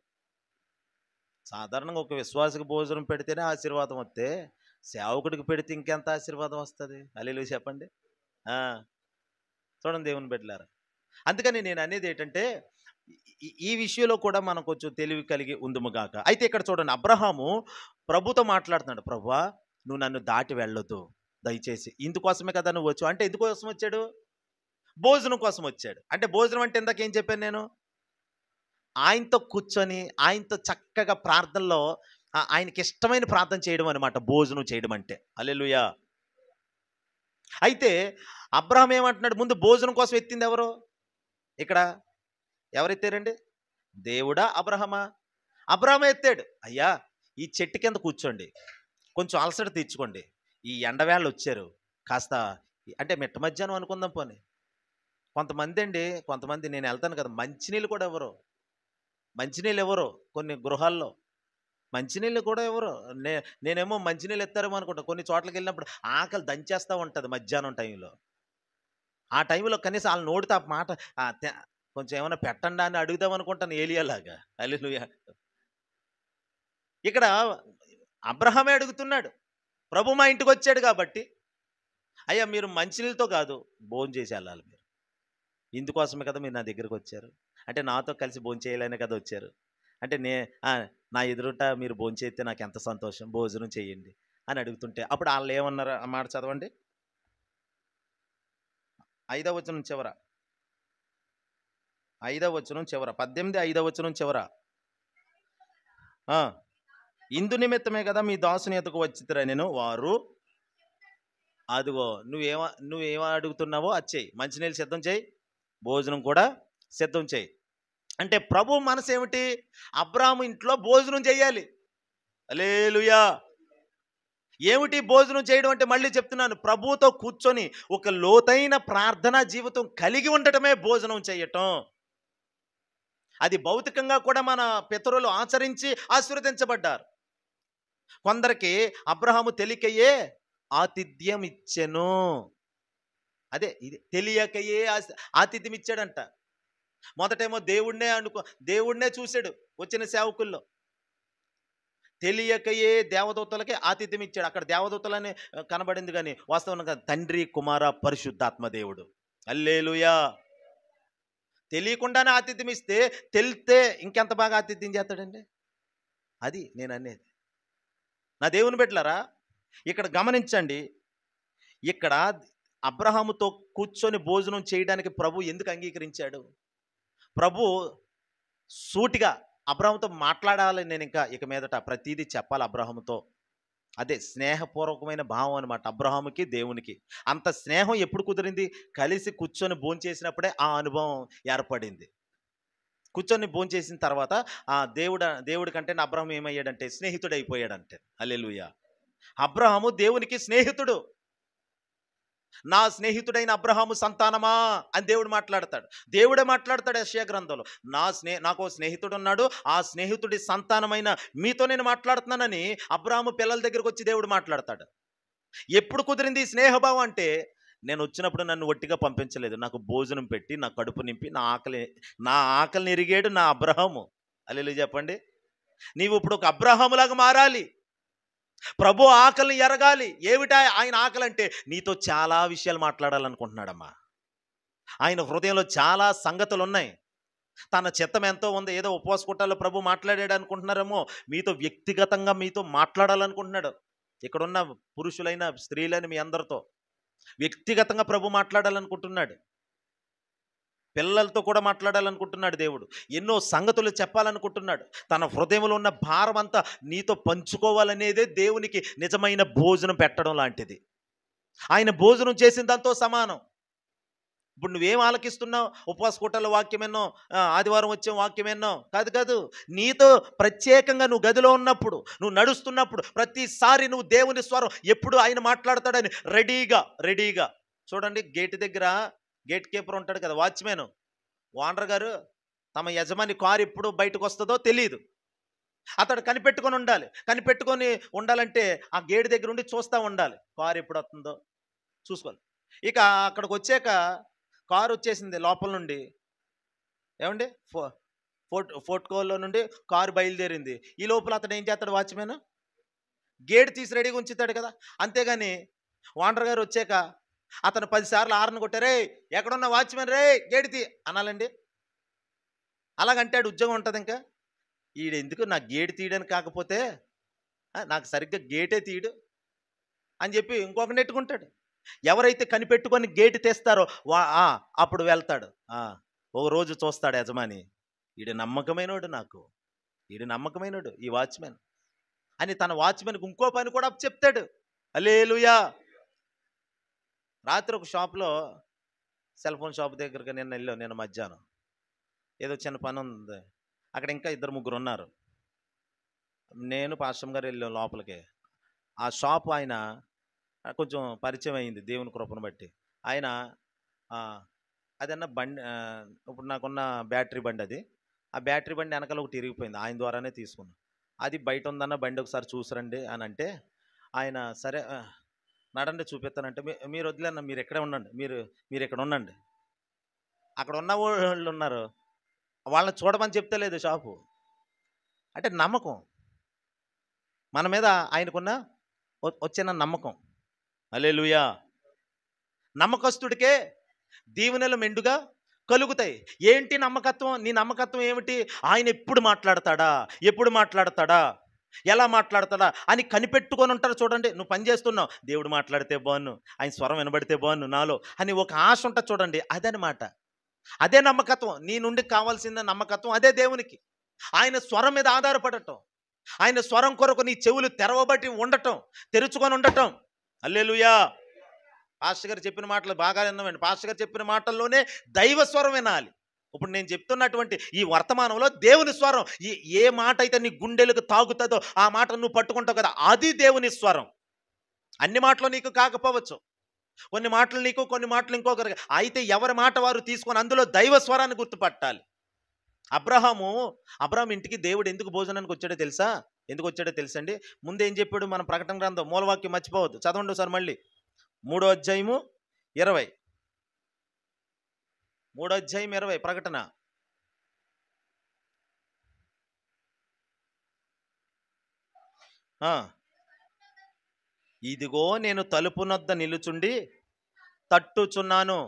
A: సాధారణంగా ఒక విశ్వాసకు భోజనం పెడితేనే ఆశీర్వాదం వస్తే, సేవకుడికి పెడితే ఇంకెంత ఆశీర్వాదం వస్తుంది. హల్లెలూయా చెప్పండి. చూడండి దేవుని బిడ్డలారా. అందుకని నేను అనేది ఏంటంటే, ఈ విషయంలో కూడా మనం కొంచెం తెలివి కలిగి ఉందుముగాక. అయితే ఇక్కడ చూడండి, అబ్రహాము ప్రభుతో మాట్లాడుతున్నాడు, ప్రభువా నువ్వు నన్ను దాటి వెళ్ళొద్దు దయచేసి, ఇందుకోసమే కదా నువ్వు వచ్చావు. అంటే ఎందుకోసం వచ్చాడు? భోజనం కోసం వచ్చాడు. అంటే భోజనం అంటే ఇందాక ఏం చెప్పాను నేను, ఆయనతో కూర్చొని ఆయనతో చక్కగా ప్రార్థనలో ఆయనకి ఇష్టమైన ప్రార్థన చేయడం అనమాట భోజనం చేయడం అంటే. హల్లెలూయా. అయితే అబ్రహాం ఏమంటున్నాడు, ముందు భోజనం కోసం ఎత్తింది ఎవరు? ఇక్కడ ఎవరెత్తారండి? దేవుడా అబ్రహమా? అబ్రహాం ఎత్తాడు. అయ్యా ఈ చెట్టు కింద కూర్చోండి, కొంచెం అలసట తీర్చుకోండి, ఈ ఎండవేళ్ళు వచ్చారు, కాస్త అంటే మిట్ట మధ్యాహ్నం అనుకుందాం పోనీ. కొంతమంది నేను వెళ్తాను కదా, మంచినీళ్ళు కూడా ఎవరు, మంచినీళ్ళు ఎవరు కొన్ని గృహాల్లో, మంచినీళ్ళు కూడా ఎవరు. నేనేమో మంచినీళ్ళు ఎత్తారేమో అనుకుంటా. కొన్ని చోట్లకి వెళ్ళినప్పుడు ఆకలి దంచేస్తూ ఉంటుంది మధ్యాహ్నం టైంలో. ఆ టైంలో కనీసం వాళ్ళ నోటితో ఆ మాట కొంచెం ఏమైనా పెట్టండి అని అడుగుదాం అనుకుంటాను, ఏలియాలాగా. హల్లెలూయా. ఇక్కడ అబ్రహామే అడుగుతున్నాడు, ప్రభు మా ఇంటికి వచ్చాడు కాబట్టి, అయ్యా మీరు మంచినీళ్ళతో కాదు భోజనం చేసి వెళ్ళాలి, మీరు ఇందుకోసమే కదా మీరు నా దగ్గరికి వచ్చారు, అంటే నాతో కలిసి భోజనం చేయాలనే కదా వచ్చారు, అంటే నా ఎదురుట మీరు భోజనం చేస్తే నాకు ఎంత సంతోషం, భోజనం చేయండి అని అడుగుతుంటే, అప్పుడు వాళ్ళు ఏమన్నారు ఆ మాట చదవండి. 5వ వచనం చివర, 5వ వచనం చివర, 18 5వ వచనం చివర, ఇందు నిమిత్తమే కదా మీ దాసుని ఎదుకు వచ్చితురా నేను, వారు అదిగో నువ్వేమో అడుగుతున్నావో అది చెయ్యి, మంచినీళ్ళు సిద్ధం చేయి, భోజనం కూడా సిద్ధం చేయి. అంటే ప్రభు మనసు ఏమిటి? అబ్రాహాము ఇంట్లో భోజనం చేయాలి. హల్లెలూయా. ఏమిటి భోజనం చేయడం అంటే? మళ్ళీ చెప్తున్నాను, ప్రభువుతో కూర్చొని ఒక లోతైన ప్రార్థనా జీవితం కలిగి ఉండటమే భోజనం చేయటం. అది భౌతికంగా కూడా మన పితరులు ఆచరించి ఆశీర్వదించబడ్డారు. కొందరికి అబ్రహాము తెలియకయే ఆతిథ్యం ఇచ్చెను, అదే ఇది తెలియకయే ఆతిథ్యం ఇచ్చాడంట. మొదటేమో దేవుణ్ణే చూశాడు వచ్చిన సేవకుల్లో, తెలియకయే దేవదూతలకే ఆతిథ్యం ఇచ్చాడు. అక్కడ దేవదూతలని కనబడింది కానీ వాస్తవంగా తండ్రి కుమార పరిశుద్ధాత్మ దేవుడు. హల్లెలూయా. తెలియకుండానే ఆతిథ్యం ఇస్తే, తెలితే ఇంకెంత బాగా ఆతిథ్యం చేస్తాడండి. అది నేను అనేది. నా దేవుని బిడ్డలారా, ఇక్కడ గమనించండి, ఇక్కడ అబ్రహాముతో కూర్చొని భోజనం చేయడానికి ప్రభు ఎందుకు అంగీకరించాడు? ప్రభు సూటిగా అబ్రాహాముతో మాట్లాడాలి, నేను ఇంకా ఇక మీదట ప్రతీదీ చెప్పాలి అబ్రాహాముతో. అదే స్నేహపూర్వకమైన భావం అనమాట అబ్రాహాముకి దేవునికి. అంత స్నేహం ఎప్పుడు కుదిరింది? కలిసి కూర్చొని భోంచేసినప్పుడే ఆ అనుభవం ఏర్పడింది. కూర్చొని భోంచేసిన తర్వాత దేవుడి కంటే అబ్రాహాము ఏమయ్యాడంటే స్నేహితుడైపోయాడంటే. హల్లెలూయా. అబ్రాహాము దేవునికి స్నేహితుడు. నా స్నేహితుడైన అబ్రాహాము సంతానమా అని దేవుడు మాట్లాడతాడు. దేవుడే మాట్లాడతాడు యెషయా గ్రంథంలో. నాకు స్నేహితుడు ఉన్నాడు, ఆ స్నేహితుడి సంతానమైన మీతో నేను మాట్లాడుతున్నానని అబ్రాహాము పిల్లల దగ్గరకు వచ్చి దేవుడు మాట్లాడతాడు. ఎప్పుడు కుదిరింది ఈ స్నేహభావం అంటే, నేను వచ్చినప్పుడు నన్ను ఒట్టిగా పంపించలేదు, నాకు భోజనం పెట్టి నా కడుపు నింపి నా ఆకలిని ఎరిగాడు నా అబ్రాహాము. హల్లెలూయా చెప్పండి. నీవు ఇప్పుడు ఒక అబ్రాహాములాగా మారాలి. ప్రభు ఆకలిని ఎరగాలి. ఏమిటా ఆయన ఆకలి అంటే, నీతో చాలా విషయాలు మాట్లాడాలనుకుంటున్నాడమ్మా. ఆయన హృదయంలో చాలా సంగతులు ఉన్నాయి. తన చిత్తం ఎంతో ఉంది. ఏదో ఉపవాస కూటాల్లో ప్రభు మాట్లాడాడు అనుకుంటున్నారేమో, వ్యక్తిగతంగా మీతో మాట్లాడాలనుకుంటున్నాడు. ఇక్కడున్న పురుషులైన స్త్రీలైన మీ అందరితో వ్యక్తిగతంగా ప్రభు మాట్లాడాలనుకుంటున్నాడు. పిల్లలతో కూడా మాట్లాడాలనుకుంటున్నాడు దేవుడు. ఎన్నో సంగతులు చెప్పాలనుకుంటున్నాడు. తన హృదయంలో ఉన్న భారం అంతా నీతో పంచుకోవాలనేదే దేవునికి నిజమైన భోజనం పెట్టడం లాంటిది. ఆయన భోజనం చేసిన దాంతో సమానం. ఇప్పుడు నువ్వేం ఆలకిస్తున్నావు? ఉపవాస కూటాల వాక్యం ఎన్నో, ఆదివారం వచ్చే వాక్యం ఎన్నో కాదు. నీతో ప్రత్యేకంగా నువ్వు గదిలో ఉన్నప్పుడు, నువ్వు నడుస్తున్నప్పుడు ప్రతిసారి నువ్వు దేవుని స్వరం ఎప్పుడు ఆయన మాట్లాడతాడని రెడీగా చూడండి. గేట్ కీపర్ ఉంటాడు కదా, వాచ్మెన్, ఓనర్ గారు, తమ యజమాని కారు ఎప్పుడు బయటకు వస్తుందో తెలియదు. అతడు కనిపెట్టుకొని ఉండాలంటే ఆ గేట్ దగ్గర ఉండి చూస్తూ ఉండాలి, కారు ఎప్పుడు వస్తుందో చూసుకోవాలి. ఇక అక్కడికి వచ్చాక కారు వచ్చేసింది లోపల నుండి, ఏమండి ఫోర్ట్కోలో నుండి కారు బయలుదేరింది. ఈ లోపల అతను ఏం చేస్తాడు? వాచ్మెన్ గేట్ తీసి రెడీగా ఉంచుతాడు కదా. అంతేగాని ఓనర్ గారు వచ్చాక అతను 10 సార్లు ఆరను కొట్టారే, ఎక్కడున్న వాచ్మెన్ రే గేట్ తీ అనాలండి. అలాగంటాడు ఉద్యోగం ఉంటుంది. ఇంకా ఈడెందుకు నా గేట్ తీయడానికి, కాకపోతే నాకు సరిగ్గా గేటే తీయడు అని చెప్పి ఇంకొక నెట్టుకుంటాడు. ఎవరైతే కనిపెట్టుకొని గేటు తెస్తారో అప్పుడు వెళ్తాడు. ఒక రోజు చూస్తాడు యజమాని, ఈడు నమ్మకమైనోడు ఈ వాచ్మెన్ అని తన వాచ్మెన్కి ఇంకో పని కూడా చెప్తాడు. హల్లెలూయా. రాత్రి ఒక షాప్లో, సెల్ ఫోన్ షాప్ దగ్గరికి నేను మధ్యాహ్నం ఏదో చిన్న పని ఉంది. అక్కడ ఇంకా 2-3 ఉన్నారు. నేను పాస్టర్ గారు వెళ్ళాం లోపలికి. ఆ షాప్ ఆయన కొంచెం పరిచయం అయింది దేవుని కృపను బట్టి. ఆయన అదన్నా బండి, ఇప్పుడు నాకున్న బ్యాటరీ బండి అది. ఆ బ్యాటరీ బండి వెనకాల ఒకటి ఇరిగిపోయింది, ఆయన ద్వారానే తీసుకున్నాను. అది బయట ఉందన్న బండి ఒకసారి చూసిరండి అని అంటే, ఆయన సరే నడండి చూపిస్తానంటే, మీరు వదిలేన్న, మీరు ఎక్కడే ఉండండి, మీరు ఇక్కడ ఉండండి. అక్కడ ఉన్న వాళ్ళు ఉన్నారు, వాళ్ళని చూడమని చెప్తే లేదు షాపు. అంటే నమ్మకం, మన మీద ఆయనకున్న వచ్చిన నమ్మకం. హల్లెలూయా. నమ్మకస్తుడికే దీవెనలు మెండుగా కలుగుతాయి. ఏంటి నమ్మకత్వం? నీ నమ్మకత్వం ఏమిటి? ఆయన ఎప్పుడు మాట్లాడతాడా, ఎలా మాట్లాడతాడా అని కనిపెట్టుకొని ఉంటారు. చూడండి, నువ్వు పని చేస్తున్నావు, దేవుడు మాట్లాడితే బాను, ఆయన స్వరం వినబడితే బాను నాలో అని ఒక ఆశ ఉంటుంది చూడండి. అదనమాట, అదే నమ్మకత్వం. నీ నుండి కావాల్సిన నమ్మకత్వం అదే దేవునికి. ఆయన స్వరం మీద ఆధారపడటం, ఆయన స్వరం కొరకు నీ చెవులు తెరుచుకొని ఉండటం. హల్లెలూయా. పాస్టర్ గారు చెప్పిన మాటలు బాగా విన్నామండి. పాస్టర్ గారు చెప్పిన మాటల్లోనే దైవ స్వరం వినాలి. ఇప్పుడు నేను చెప్తున్నటువంటి ఈ వర్తమానంలో దేవుని స్వరం, ఏ మాట అయితే నీ గుండెలకు తాగుతుందో ఆ మాట నువ్వు పట్టుకుంటావు కదా, అది దేవుని స్వరం. అన్ని మాటలు నీకు కాకపోవచ్చు, కొన్ని మాటలు నీకు, కొన్ని మాటలు ఇంకొకరు. అయితే ఎవరి మాట వారు తీసుకొని అందులో దైవ స్వరాన్ని గుర్తుపట్టాలి. అబ్రహాము ఇంటికి దేవుడు ఎందుకు భోజనానికి వచ్చాడో తెలుసా? ఎందుకు వచ్చాడో తెలుసండి? ముందు ఏం చెప్పాడు? మన ప్రకటన గ్రంథం మూలవాక్యం మర్చిపోవద్దు, చదవండి ఒకసారి మళ్ళీ. 3వ అధ్యాయము 20, 3వ అధ్యాయం 20 ప్రకటన. ఇదిగో నేను తలుపు నొద్ద నిలుచుండి తట్టుచున్నాను,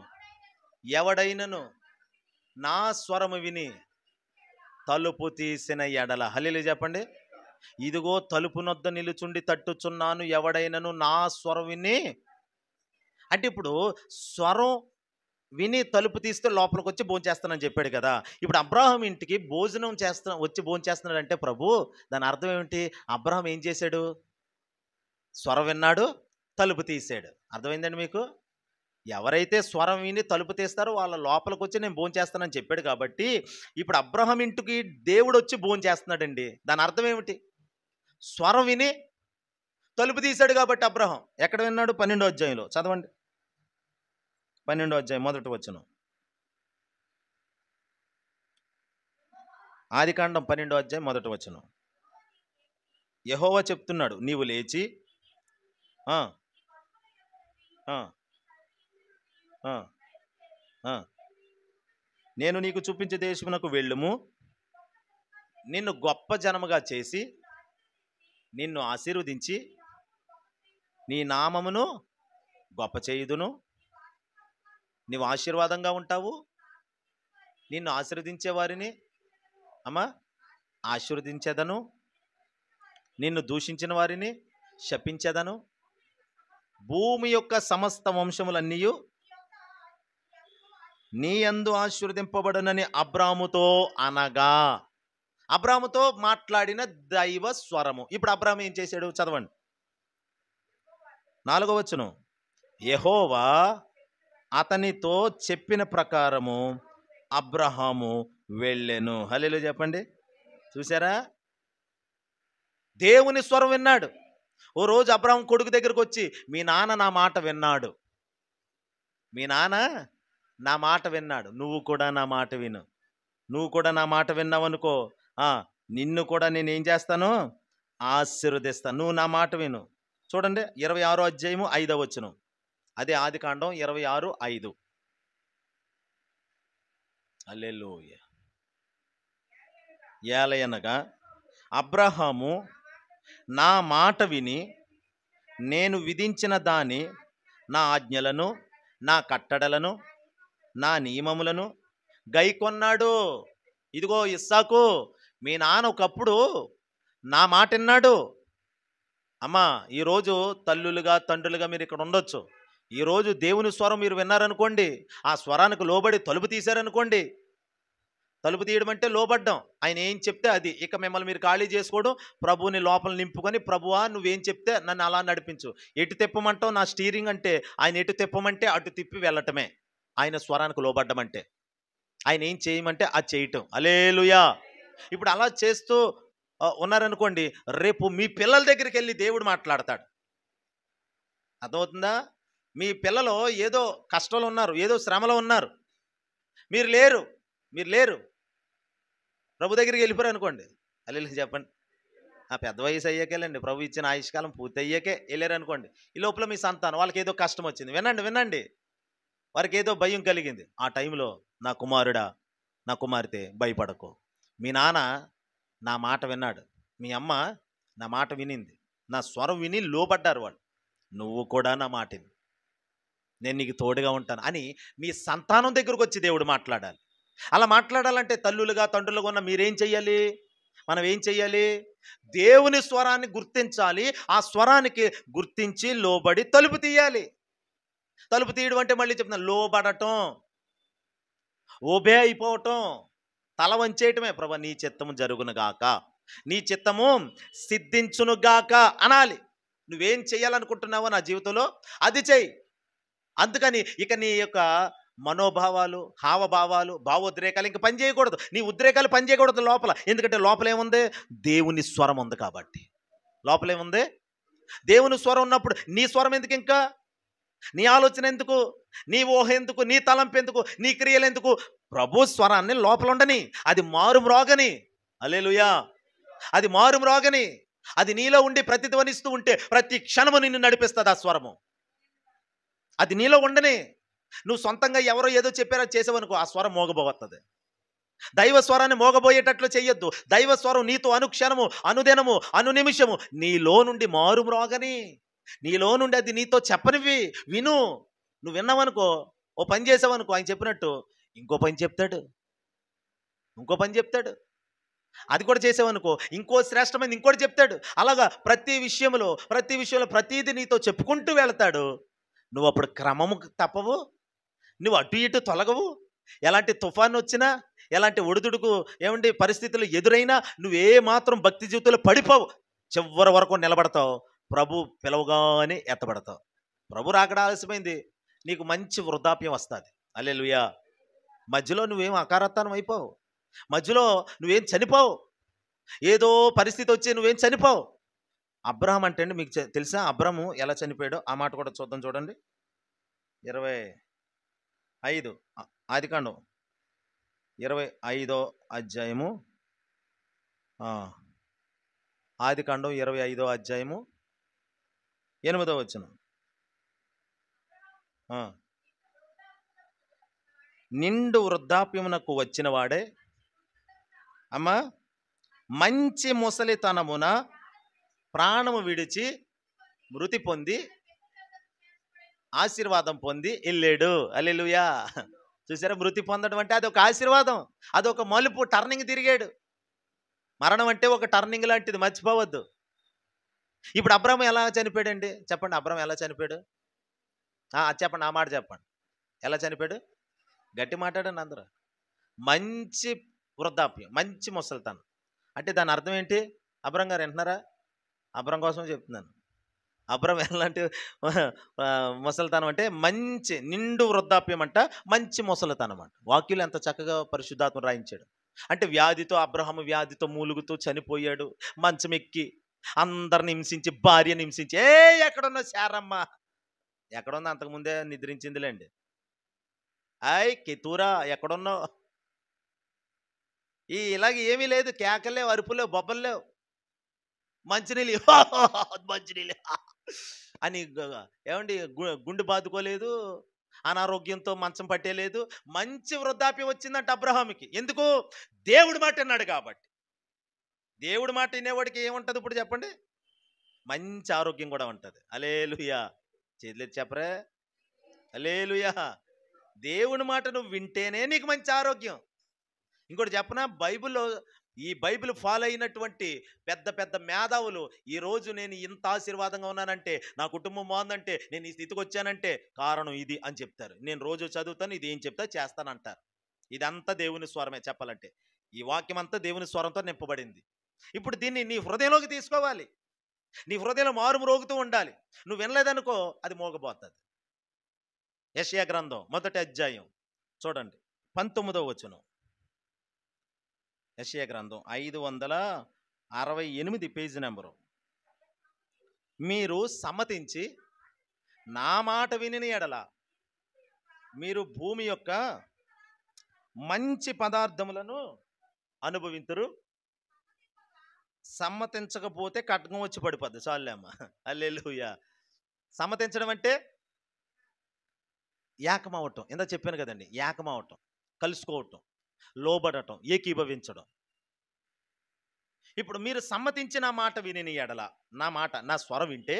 A: ఎవడైనను నా స్వరము విని తలుపు తీసిన ఎడల. హల్లెలూయా చెప్పండి. ఇదిగో తలుపు నొద్ద నిలుచుండి తట్టుచున్నాను, ఎవడైనను నా స్వరం విని. అంటే ఇప్పుడు స్వరం విని తలుపు తీస్తే లోపలికి వచ్చి భోంచేస్తానని చెప్పాడు కదా. ఇప్పుడు అబ్రాహాం ఇంటికి భోజనం వచ్చి భోంచేస్తున్నాడంటే ప్రభు, దాని అర్థం ఏమిటి? అబ్రాహాం ఏం చేశాడు? స్వరం విన్నాడు, తలుపు తీసాడు. అర్థమైందండి మీకు? ఎవరైతే స్వరం విని తలుపు తీస్తారో వాళ్ళ లోపలికి వచ్చి నేను భోంచేస్తానని చెప్పాడు కాబట్టి, ఇప్పుడు అబ్రాహాం ఇంటికి దేవుడు వచ్చి భోంచేస్తున్నాడండి. దాని అర్థం ఏమిటి? స్వరం విని తలుపు తీశాడు కాబట్టి అబ్రాహాం. ఎక్కడ విన్నాడు? 12వ అధ్యాయంలో చదవండి. 12వ అధ్యాయం 1వ వచనం. ఆదికాండం 12వ అధ్యాయం 1వ వచనం. యెహోవా చెప్తున్నాడు, నీవు లేచి ఆ ఆ ఆ ఆ నేను నీకు చూపించే దేశమునకు వెళ్ళుము, నిన్ను గొప్ప జనముగా చేసి నిన్ను ఆశీర్వదించి నీ నామమును గొప్ప చేయుదును. నీవు ఆశీర్వాదంగా ఉంటావు. నిన్ను ఆశీర్వదించే వారిని ఆశీర్వదించేదను, నిన్ను దూషించిన వారిని శపించేదను. భూమి యొక్క సమస్త వంశములన్నీ నీ యందు ఆశీర్వదింపబడునని అబ్రాముతో అనగా. అబ్రాముతో మాట్లాడిన దైవ స్వరము. ఇప్పుడు అబ్రాము ఏం చేశాడు? చదవండి 4వ వచనం. యెహోవా అతనితో చెప్పిన ప్రకారము అబ్రహాము వెళ్ళెను. హల్లెలూయా చెప్పండి. చూసారా? దేవుని స్వరం విన్నాడు. ఓ రోజు అబ్రహాం కొడుకు దగ్గరకు వచ్చి, మీ నాన్న నా మాట విన్నాడు, మీ నాన్న నా మాట విన్నాడు, నువ్వు కూడా నా మాట విను. నువ్వు కూడా నా మాట విన్నావనుకో, నిన్ను కూడా నేను ఏం చేస్తాను? ఆశీర్వదిస్తాను. నువ్వు నా మాట విను. చూడండి 26వ అధ్యాయము 5వ వచనం. అదే ఆదికాండం 26:5. హల్లెలూయా. ఏలయనగా అబ్రహాము నా మాట విని నేను విధించిన దాని, నా ఆజ్ఞలను, నా కట్టడలను, నా నియమములను గైకొన్నాడు. ఇదిగో ఇస్సాకు, మీ నాన్న ఒకప్పుడు నా మాట విన్నాడు. అమ్మా, ఈరోజు తల్లులుగా తండ్రులుగా మీరు ఇక్కడ ఉండొచ్చు. ఈరోజు దేవుని స్వరం మీరు విన్నారనుకోండి, ఆ స్వరానికి లోబడి తలుపు తీశారనుకోండి. తలుపు తీయడం అంటే లోబడ్డం. ఆయన ఏం చెప్తే అది. ఇక మిమ్మల్ని మీరు ఖాళీ చేసుకోవడం, ప్రభువుని లోపల నింపుకొని, ప్రభువా నువ్వేం చెప్తే నన్ను అలా నడిపించు. ఎటు తిప్పమంటావు నా స్టీరింగ్ అంటే, ఆయన ఎటు తిప్పమంటే అటు తిప్పి వెళ్ళటమే ఆయన స్వరానికి లోబడ్డం అంటే. ఆయన ఏం చేయమంటే అది చేయటం. హల్లెలూయా. ఇప్పుడు అలా చేస్తూ ఉన్నారనుకోండి, రేపు మీ పిల్లల దగ్గరికి వెళ్ళి దేవుడు మాట్లాడతాడు. అర్థమవుతుందా? మీ పిల్లలు ఏదో కష్టంలో ఉన్నారు, ఏదో శ్రమలో ఉన్నారు, మీరు లేరు, ప్రభు దగ్గరికి వెళ్ళిపోయారు అనుకోండి. హల్లెలూయా చెప్పండి. పెద్ద వయసు అయ్యాకేలండి, ప్రభు ఇచ్చిన ఆయుష్కాలం పూర్తి అయ్యాకే వెళ్ళారు అనుకోండి. ఈ లోపల మీ సంతానం వాళ్ళకి ఏదో కష్టం వచ్చింది, వినండి, వారికి ఏదో భయం కలిగింది. ఆ టైంలో నా కుమారుడా, నా కుమార్తె, భయపడకు. మీ నాన్న నా మాట విన్నాడు, మీ అమ్మ నా మాట వినింది, నా స్వరం విని లోబడ్డారు వాళ్ళు. నువ్వు కూడా నా మాట విని, నేను నీకు తోడుగా ఉంటాను అని మీ సంతానం దగ్గరకు వచ్చి దేవుడు మాట్లాడాలి. అలా మాట్లాడాలంటే తల్లులుగా తండ్రులుగా ఉన్న మీరేం చెయ్యాలి? మనం ఏం చెయ్యాలి? దేవుని స్వరాన్ని గుర్తించాలి. ఆ స్వరానికి గుర్తించి లోబడి తలుపు తీయాలి. తలుపు తీయడం అంటే మళ్ళీ చెప్తున్నాను, లోబడటం, ఓబే అయిపోవటం, తల వంచేయటమే. ప్రభు నీ చిత్తము జరుగునుగాక, నీ చిత్తము సిద్ధించునుగాక అనాలి. నువ్వేం చెయ్యాలనుకుంటున్నావో నా జీవితంలో అది చెయ్యి. అందుకని ఇక నీ యొక్క మనోభావాలు, హావభావాలు, భావోద్రేకాలు ఇంక పని చేయకూడదు. నీ ఉద్రేకాలు పని చేయకూడదు లోపల. ఎందుకంటే లోపల ఏముంది? దేవుని స్వరం ఉంది కాబట్టి. లోపల ఏముంది? దేవుని స్వరం ఉన్నప్పుడు నీ స్వరం ఎందుకు? ఇంకా నీ ఆలోచన ఎందుకు? నీ ఊహ ఎందుకు? నీ తలంపు ఎందుకు? నీ క్రియలు ఎందుకు? ప్రభు స్వరాన్ని లోపల ఉండని, అది మారుమ్రోగని. హల్లెలూయా. అది మారుమ్రోగని, అది నీలో ఉండి ప్రతిధ్వనిస్తూ ఉంటే ప్రతి క్షణము నిన్ను నడిపిస్తుంది ఆ స్వరము. అది నీలో ఉండని. నువ్వు సొంతంగా ఎవరో ఏదో చెప్పారో చేసావనుకో, ఆ స్వరం మోగబోతుంది. దైవ స్వరాన్ని మోగబోయేటట్లు చెయ్యొద్దు. దైవ స్వరం నీతో అనుక్షణము, అనుదినము, అనునిమిషము నీలో నుండి మారుమ్రోగని, నీలో నుండి అది నీతో చెప్పనివి. విను. నువ్వు విన్నావనుకో, ఓ పని చేసావనుకో, ఆయన చెప్పినట్టు ఇంకో పని చెప్తాడు, అది కూడా చేసావనుకో ఇంకో శ్రేష్టమైన ఇంకోటి చెప్తాడు. అలాగా ప్రతి విషయంలో ప్రతిదీ నీతో చెప్పుకుంటూ వెళ్తాడు. నువ్వు అప్పుడు క్రమము తప్పవు, నువ్వు అటు ఇటు తొలగవు. ఎలాంటి తుఫాను వచ్చినా, ఎలాంటి ఒడిదుడుకు ఏమండి పరిస్థితులు ఎదురైనా నువ్వే మాత్రం భక్తి జీవితంలో పడిపోవు. చివరి వరకు నిలబడతావు. ప్రభు పిలవగానే ఎత్తబడతావు. ప్రభు రాకడ ఆలస్యమైంది, నీకు మంచి వృద్ధాప్యం వస్తుంది. హల్లెలూయా. మధ్యలో నువ్వేం అకారత్వం అయిపోవు, మధ్యలో నువ్వేం చనిపోవు, ఏదో పరిస్థితి వచ్చి నువ్వేం చనిపోవు. అబ్రహాం అంటే అండి మీకు తెలుసా అబ్రహాము ఎలా చనిపోయాడో? ఆ మాట కూడా చూద్దాం. చూడండి 25 ఆదికాండం 25వ అధ్యాయము. ఆదికాండం 25వ అధ్యాయము 8వ వచనం. నిండు వృద్ధాప్యమునకు వచ్చిన వాడే అమ్మా మంచి ముసలితనమున ప్రాణము విడిచి మృతి పొంది ఆశీర్వాదం పొంది వెళ్ళాడు. హల్లెలూయా. చూసారా, మృతి పొందడం అంటే అది ఒక ఆశీర్వాదం, అదొక మలుపు, టర్నింగ్ తిరిగాడు. మరణం అంటే ఒక టర్నింగ్ లాంటిది, మర్చిపోవద్దు. ఇప్పుడు అబ్రహాము ఎలా చనిపోయాడండి? చెప్పండి, అబ్రహాము ఎలా చనిపోయాడు? చెప్పండి, ఆ మాట చెప్పండి. ఎలా చనిపోయాడు? గట్టి మాట్లాడండి అందరూ. మంచి వృద్ధాప్యం, మంచి ముసలితనం. అంటే దాని అర్థం ఏంటి? అబ్రహాం గారు వింటున్నారా? అబ్రహాం కోసం చెప్తున్నాను. అబ్రహాం ఎలాంటి ముసలితనం అంటే మంచి నిండు వృద్ధాప్యం అంట, మంచి ముసలితనం అంట. వాక్యులు ఎంత చక్కగా పరిశుద్ధాత్మ రాయించాడు. అంటే వ్యాధితో, అబ్రహాము వ్యాధితో మూలుగుతూ చనిపోయాడు. మంచం ఎక్కి అందరిని హింసించి, భార్యని హింసించి, ఎక్కడున్నా శారమ్మ ఎక్కడున్నా అంతకుముందే నిద్రించిందిలేండి. కెతూరా ఎక్కడున్నావు? ఇలాగ ఏమీ లేదు, కేకలేవు, అరుపులేవు, బొబ్బలు లేవు, మంచినీళ్ళు మంచినీళ్ళు అని ఏమండి గుండె బాదుకోలేదు, అనారోగ్యంతో మంచం పట్టేలేదు. మంచి వృద్ధాప్యం వచ్చిందంట అబ్రహాముకి. ఎందుకు? దేవుడి మాట విన్నాడు కాబట్టి. దేవుడి మాట వినేవాడికి ఏముంటుంది ఇప్పుడు చెప్పండి? మంచి ఆరోగ్యం కూడా ఉంటుంది. హల్లెలూయా. చేతులెత్తి చెప్పరే హల్లెలూయా. దేవుడి మాట నువ్వు వింటేనే నీకు మంచి ఆరోగ్యం. ఇంకోటి చెప్పనా, ఈ బైబిల్ ఫాలో అయినటువంటి పెద్ద పెద్ద మేధావులు ఈరోజు నేను ఇంత ఆశీర్వాదంగా ఉన్నానంటే, నా కుటుంబం బాగుందంటే, నేను ఈ స్థితికి వచ్చానంటే కారణం ఇది అని చెప్తారు. నేను రోజు చదువుతాను, ఇది ఏం చెప్తా చేస్తానంటారు. ఇదంతా దేవుని స్వరమే చెప్పాలంటే. ఈ వాక్యం అంతా దేవుని స్వరంతో నింపబడింది. ఇప్పుడు దీన్ని నీ హృదయంలోకి తీసుకోవాలి. నీ హృదయంలో మారు మ్రోగుతూ ఉండాలి. నువ్వు వినలేదనుకో అది మోగబోతుంది. యెషయా గ్రంథం 1వ అధ్యాయం చూడండి 19వ వచనం. యెషయా గ్రంథం 568 పేజీ నెంబరు. మీరు సమ్మతించి నా మాట విని ఎడల మీరు భూమి యొక్క మంచి పదార్థములను అనుభవింతురు. సమ్మతించకపోతే ఖడ్గం వచ్చి పడిపోద్ది. చాలేమ్మ. హల్లెలూయా. సమ్మతించడం అంటే ఏకమవటం. ఇందా చెప్పాను కదండి, ఏకమవటం, కలుసుకోవటం, లోబడటం, ఏకీభవించడం. ఇప్పుడు మీరు సమ్మతించిన మాట విని ఎడల, నా మాట, నా స్వరం వింటే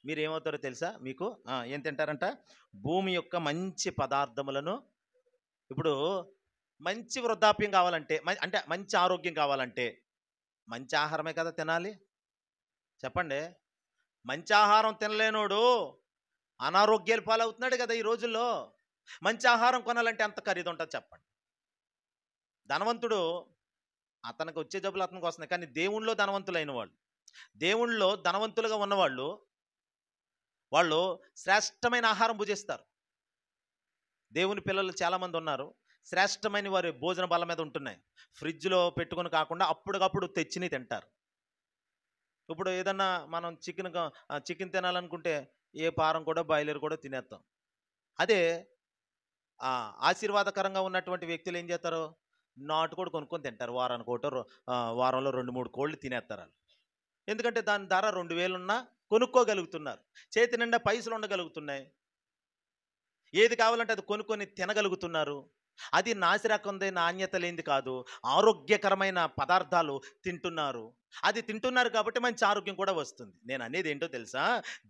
A: మీరు ఏమవుతారో తెలుసా? మీకు ఏం తింటారంట? భూమి యొక్క మంచి పదార్థములను. ఇప్పుడు మంచి వృద్ధాప్యం కావాలంటే, అంటే మంచి ఆరోగ్యం కావాలంటే మంచి ఆహారమే కదా తినాలి. చెప్పండి. మంచి ఆహారం తినలేనోడు అనారోగ్యాలు పాలవుతున్నాడు కదా ఈ రోజుల్లో. మంచి ఆహారం కొనాలంటే ఎంత ఖరీదు ఉంటుంది చెప్పండి. ధనవంతుడు అతనికి వచ్చే జబ్బులు అతనికి వస్తున్నాయి, కానీ దేవుళ్ళో ధనవంతులైన వాళ్ళు, దేవుళ్ళో ధనవంతులుగా ఉన్నవాళ్ళు, వాళ్ళు శ్రేష్టమైన ఆహారం భుజిస్తారు. దేవుని పిల్లలు చాలామంది ఉన్నారు, శ్రేష్టమైన వారి భోజన బల్ల మీద ఉంటున్నాయి. ఫ్రిడ్జ్లో పెట్టుకొని కాకుండా అప్పటికప్పుడు తెచ్చిని తింటారు. ఇప్పుడు ఏదన్నా మనం చికెన్ తినాలనుకుంటే ఏ పారం కూడా బాయిలర్ కూడా తినేస్తాం. అదే ఆశీర్వాదకరంగా ఉన్నటువంటి వ్యక్తులు ఏం చేస్తారు? నాటుకోడి కొనుక్కొని తింటారు. వారానికి ఒకటో వారంలో 2-3 కోళ్ళు తినేస్తారు. ఎందుకంటే దాని ధర 2000 ఉన్నా కొనుక్కోగలుగుతున్నారు. చేతి నిండా పైసలు ఉండగలుగుతున్నాయి. ఏది కావాలంటే అది కొనుక్కొని తినగలుగుతున్నారు. అది నాసిరకంది, నాణ్యత లేనిది కాదు, ఆరోగ్యకరమైన పదార్థాలు తింటున్నారు. అది తింటున్నారు కాబట్టి మంచి ఆరోగ్యం కూడా వస్తుంది. నేను అనేది ఏంటో తెలుసా?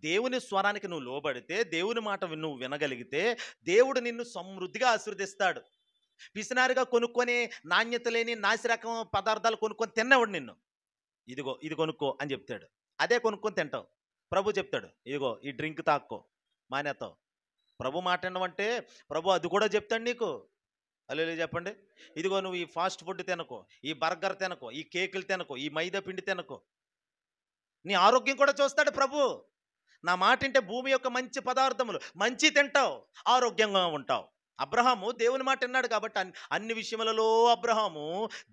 A: దేవుని స్వరానికి నువ్వు లోబడితే, దేవుని మాట నువ్వు వినగలిగితే దేవుడు నిన్ను సమృద్ధిగా ఆశీర్వదిస్తాడు. పిసినారిగా కొనుక్కొని నాణ్యత లేని నాసిరకం పదార్థాలు కొనుక్కొని తిన్నవాడు నిన్ను, ఇదిగో ఇది కొనుక్కో అని చెప్తాడు. అదే కొనుక్కొని తింటావు. ప్రభు చెప్తాడు, ఇదిగో ఈ డ్రింక్ తాక్కో, మానేతావు. ప్రభు మాట వినమంటే ప్రభు అది కూడా చెప్తాడు నీకు. హల్లెలూయా చెప్పండి. ఇదిగో నువ్వు ఈ ఫాస్ట్ ఫుడ్ తినకు, ఈ బర్గర్ తినకు, ఈ కేకులు తినకు, ఈ మైదా పిండి తినకు. నీ ఆరోగ్యం కూడా చూస్తాడు ప్రభు. నా మాట వింటే భూమి యొక్క మంచి పదార్థములు మంచి తింటావు, ఆరోగ్యంగా ఉంటావు. అబ్రహాము దేవుని మాట విన్నాడు కాబట్టి అన్ని విషయములలో అబ్రహాము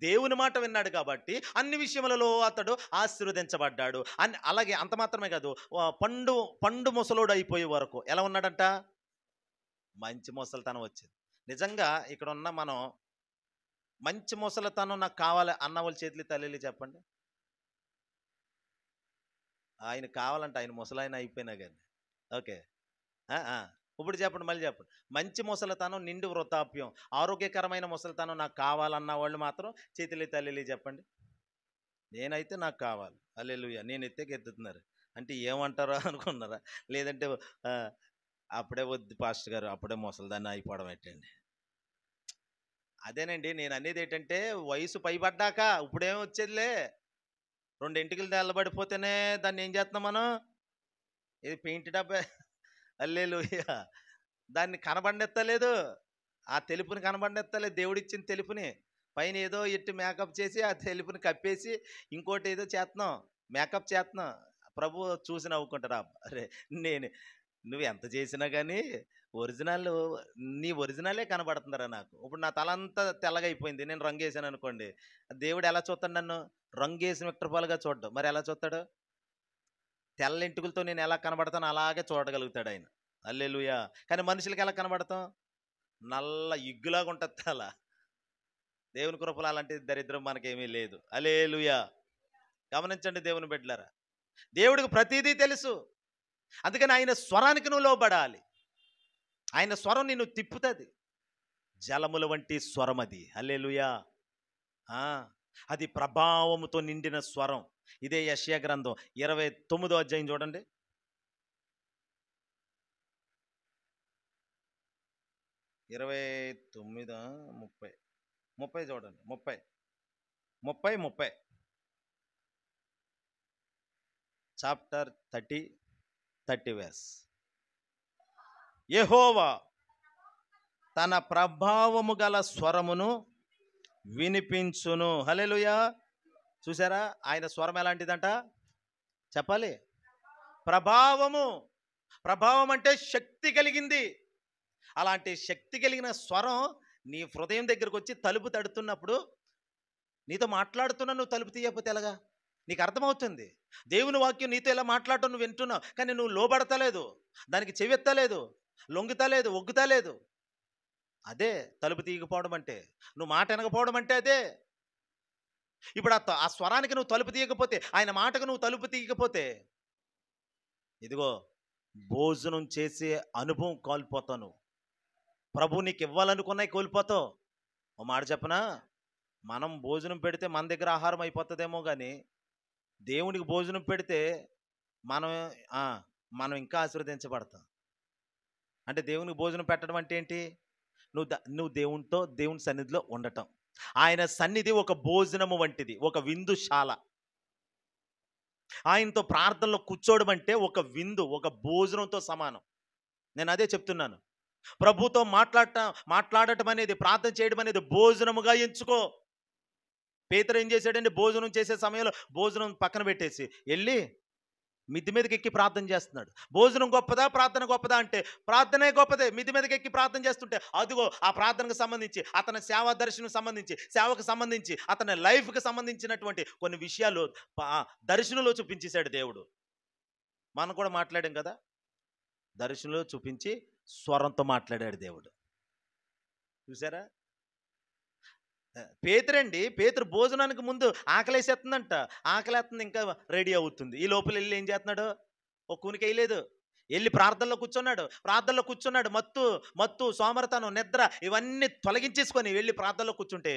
A: దేవుని మాట విన్నాడు కాబట్టి అన్ని విషయములలో అతడు ఆశీర్వదించబడ్డాడు. అలాగే అంత మాత్రమే కాదు, పండు పండు ముసలోడు అయిపోయే వరకు ఎలా ఉన్నాడంట? మంచి ముసలితనం వచ్చింది. నిజంగా ఇక్కడ ఉన్న మనం మంచి ముసలితనం నాకు కావాలి అన్న వాళ్ళ చేతులు తల్లి చెప్పండి. ఆయన కావాలంటే ఆయన ముసలాయన అయిపోయినా కానీ. ఓకే, ఇప్పుడు చెప్పండి, మళ్ళీ చెప్పండి. మంచి ముసలితనం, నిండు వృద్ధాప్యం, ఆరోగ్యకరమైన ముసలితనం నాకు కావాలన్న వాళ్ళు మాత్రం చేతులు తల్లి చెప్పండి. నేనైతే నాకు కావాలి. హల్లెలూయా. నేను ఎత్తుతున్నారు అంటే ఏమంటారో అనుకున్నారా? లేదంటే అప్పుడే వద్దు పాస్టర్ గారు, అప్పుడే ముసలిదాన్ని అయిపోవడం ఏంటండి? అదేనండి నేను అనేది ఏంటంటే, వయసు పైబడ్డాక ఇప్పుడేం వచ్చేదిలే. 2 ఎంటికలు తెల్లబడిపోతేనే దాన్ని ఏం చేస్తున్నాం మనం? ఇది పెయింట్ డబ్బా. హల్లెలూయా. దాన్ని కనబడనెత్తలేదు, ఆ తెలుపుని కనబడనెత్తలేదు. దేవుడిచ్చిన తెలుపుని పైన ఏదో ఎట్టి మేకప్ చేసి ఆ తెలుపుని కప్పేసి ఇంకోటి ఏదో చేస్తున్నాం, మేకప్ చేస్తున్నాం. ప్రభు చూసి నవ్వుకుంటారా? అరే నువ్వు ఎంత చేసినా కానీ ఒరిజినల్, నీ ఒరిజినలే కనబడుతుందరా నాకు. ఇప్పుడు నా తల అంతా తెల్లగా అయిపోయింది, నేను రంగు వేసాను అనుకోండి, దేవుడు ఎలా చూస్తాడు నన్ను? రంగు వేసిన విక్టర్పాలుగా చూడ్డు. మరి ఎలా చూస్తాడు? తెల్ల ఎంటుకలతో నేను ఎలా కనబడతాను అలాగే చూడగలుగుతాడు ఆయన. హల్లెలూయా. కానీ మనుషులకి ఎలా కనబడతాం? నల్ల ఇగ్గులాగా ఉంటుంది తల. దేవుని కృపలో అలాంటి దరిద్రం మనకేమీ లేదు. హల్లెలూయా. గమనించండి దేవుని బిడ్డలారా, దేవుడికి ప్రతిదీ తెలుసు. అందుకని ఆయన స్వరానికి నువ్వు లోబడాలి. ఆయన స్వరం నిన్ను తిప్పుతుంది. జలముల వంటి స్వరం అది. హల్లెలూయా. అది ప్రభావముతో నిండిన స్వరం. ఇదే యెషయా గ్రంథం 29వ అధ్యాయం చూడండి. 29 30 చూడండి. 30 చాప్టర్ 30 verse. యెహోవా తన ప్రభావము గల స్వరమును వినిపించును. హల్లెలూయా. చూసారా ఆయన స్వరం ఎలాంటిదంట? చెప్పాలి. ప్రభావం అంటే శక్తి కలిగింది. అలాంటి శక్తి కలిగిన స్వరం నీ హృదయం దగ్గరకు వచ్చి తలుపు తడుతున్నప్పుడు, నీతో మాట్లాడుతున్నా నువ్వు తలుపు తీయకపోతే ఎలాగా? నీకు అర్థమవుతుంది. దేవుని వాక్యం నీతో ఎలా మాట్లాడటం నువ్వు వింటున్నావు, కానీ నువ్వు లోబడతలేదు, దానికి చెవెత్తలేదు, లొంగుతలేదు, ఒగ్గుతలేదు. అదే తలుపు తీయకపోవడం అంటే. నువ్వు మాట వినకపోవడం అంటే అదే. ఇప్పుడు ఆ స్వరానికి నువ్వు తలుపు తీయకపోతే, ఆయన మాటకు నువ్వు తలుపు తీయకపోతే, ఇదిగో భోజనం చేసే అనుభవం కోల్పోతావు. ప్రభు నీకు ఇవ్వాలనుకున్నాయి కోల్పోతావు. ఓ మాట చెప్పనా, మనం భోజనం పెడితే మన దగ్గర ఆహారం అయిపోతుందేమో, కానీ దేవునికి భోజనం పెడితే మనం ఇంకా ఆశీర్వదించబడతాం. అంటే దేవునికి భోజనం పెట్టడం అంటే ఏంటి? నువ్వు దేవుని సన్నిధిలో ఉండటం. ఆయన సన్నిధి ఒక భోజనము వంటిది, ఒక విందుశాల. ఆయనతో ప్రార్థనలో కూర్చోవడం అంటే ఒక విందు, ఒక భోజనంతో సమానం. నేను అదే చెప్తున్నాను. ప్రభుతో మాట్లాడటం అనేది, ప్రార్థన చేయడం అనేది భోజనముగా ఎంచుకో. పేతురు ఏం చేశాడండి? భోజనం చేసే సమయంలో భోజనం పక్కన పెట్టేసి వెళ్ళి మిద్ది మీదకి ఎక్కి ప్రార్థన చేస్తున్నాడు. భోజనం గొప్పదా, ప్రార్థన గొప్పదా అంటే ప్రార్థనే గొప్పదే. మిద్ది మీదకి ఎక్కి ప్రార్థన చేస్తుంటే అదిగో ఆ ప్రార్థనకు సంబంధించి, అతని సేవా దర్శనం సంబంధించి, సేవకు సంబంధించి, అతని లైఫ్కి సంబంధించినటువంటి కొన్ని విషయాలు దర్శనంలో చూపించేశాడు దేవుడు. మనం కూడా మాట్లాడాం కదా, దర్శనంలో చూపించి స్వరంతో మాట్లాడాడు దేవుడు. చూసారా? పేతురు భోజనానికి ముందు ఆకలేసేస్తుందంట. ఆకలేస్తుంది, ఇంకా రెడీ అవుతుంది. ఈ లోపల వెళ్ళి ఏం చేస్తున్నాడు? ఒక కూనికి వేయలేదు, వెళ్ళి ప్రార్థనలో కూర్చున్నాడు. మత్తు, సోమరతనం, నిద్ర ఇవన్నీ తొలగించేసుకొని వెళ్ళి ప్రార్థనలో కూర్చుంటే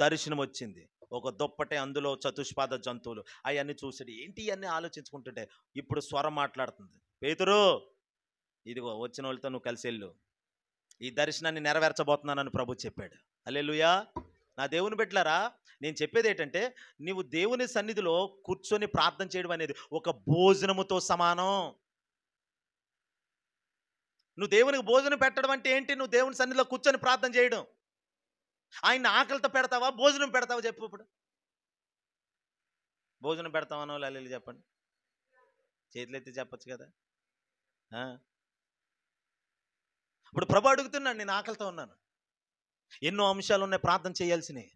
A: దర్శనం వచ్చింది. ఒక దుప్పటే, అందులో చతుష్పాద జంతువులు. అవన్నీ చూసాడు. ఏంటి ఇవన్నీ ఆలోచించుకుంటుంటే ఇప్పుడు స్వరం మాట్లాడుతుంది. పేతురు, ఇదిగో వచ్చిన వాళ్ళతో నువ్వు కలిసి వెళ్ళు, ఈ దర్శనాన్ని నెరవేర్చబోతున్నానని ప్రభు చెప్పాడు. హల్లెలూయా. నా దేవుని బిడ్డలారా, నేను చెప్పేది ఏంటంటే, నీవు దేవుని సన్నిధిలో కూర్చొని ప్రార్థన చేయడం అనేది ఒక భోజనముతో సమానం. నువ్వు దేవునికి భోజనం పెట్టడం అంటే ఏంటి? నువ్వు దేవుని సన్నిధిలో కూర్చొని ప్రార్థన చేయడం. ఆయన్ని ఆకలితో పెడతావా? భోజనం పెడతావా చెప్పు ఇప్పుడు? భోజనం పెడతామనో లల్లీలు చెప్పండి. చేతులు ఎత్తి చెప్పచ్చు కదా. ఇప్పుడు ప్రభు అడుగుతున్నాడు, నేను ఆకలితో ఉన్నాను. ఎన్నో అంశాలు ఉన్నాయి ప్రార్థన చేయాల్సినవి.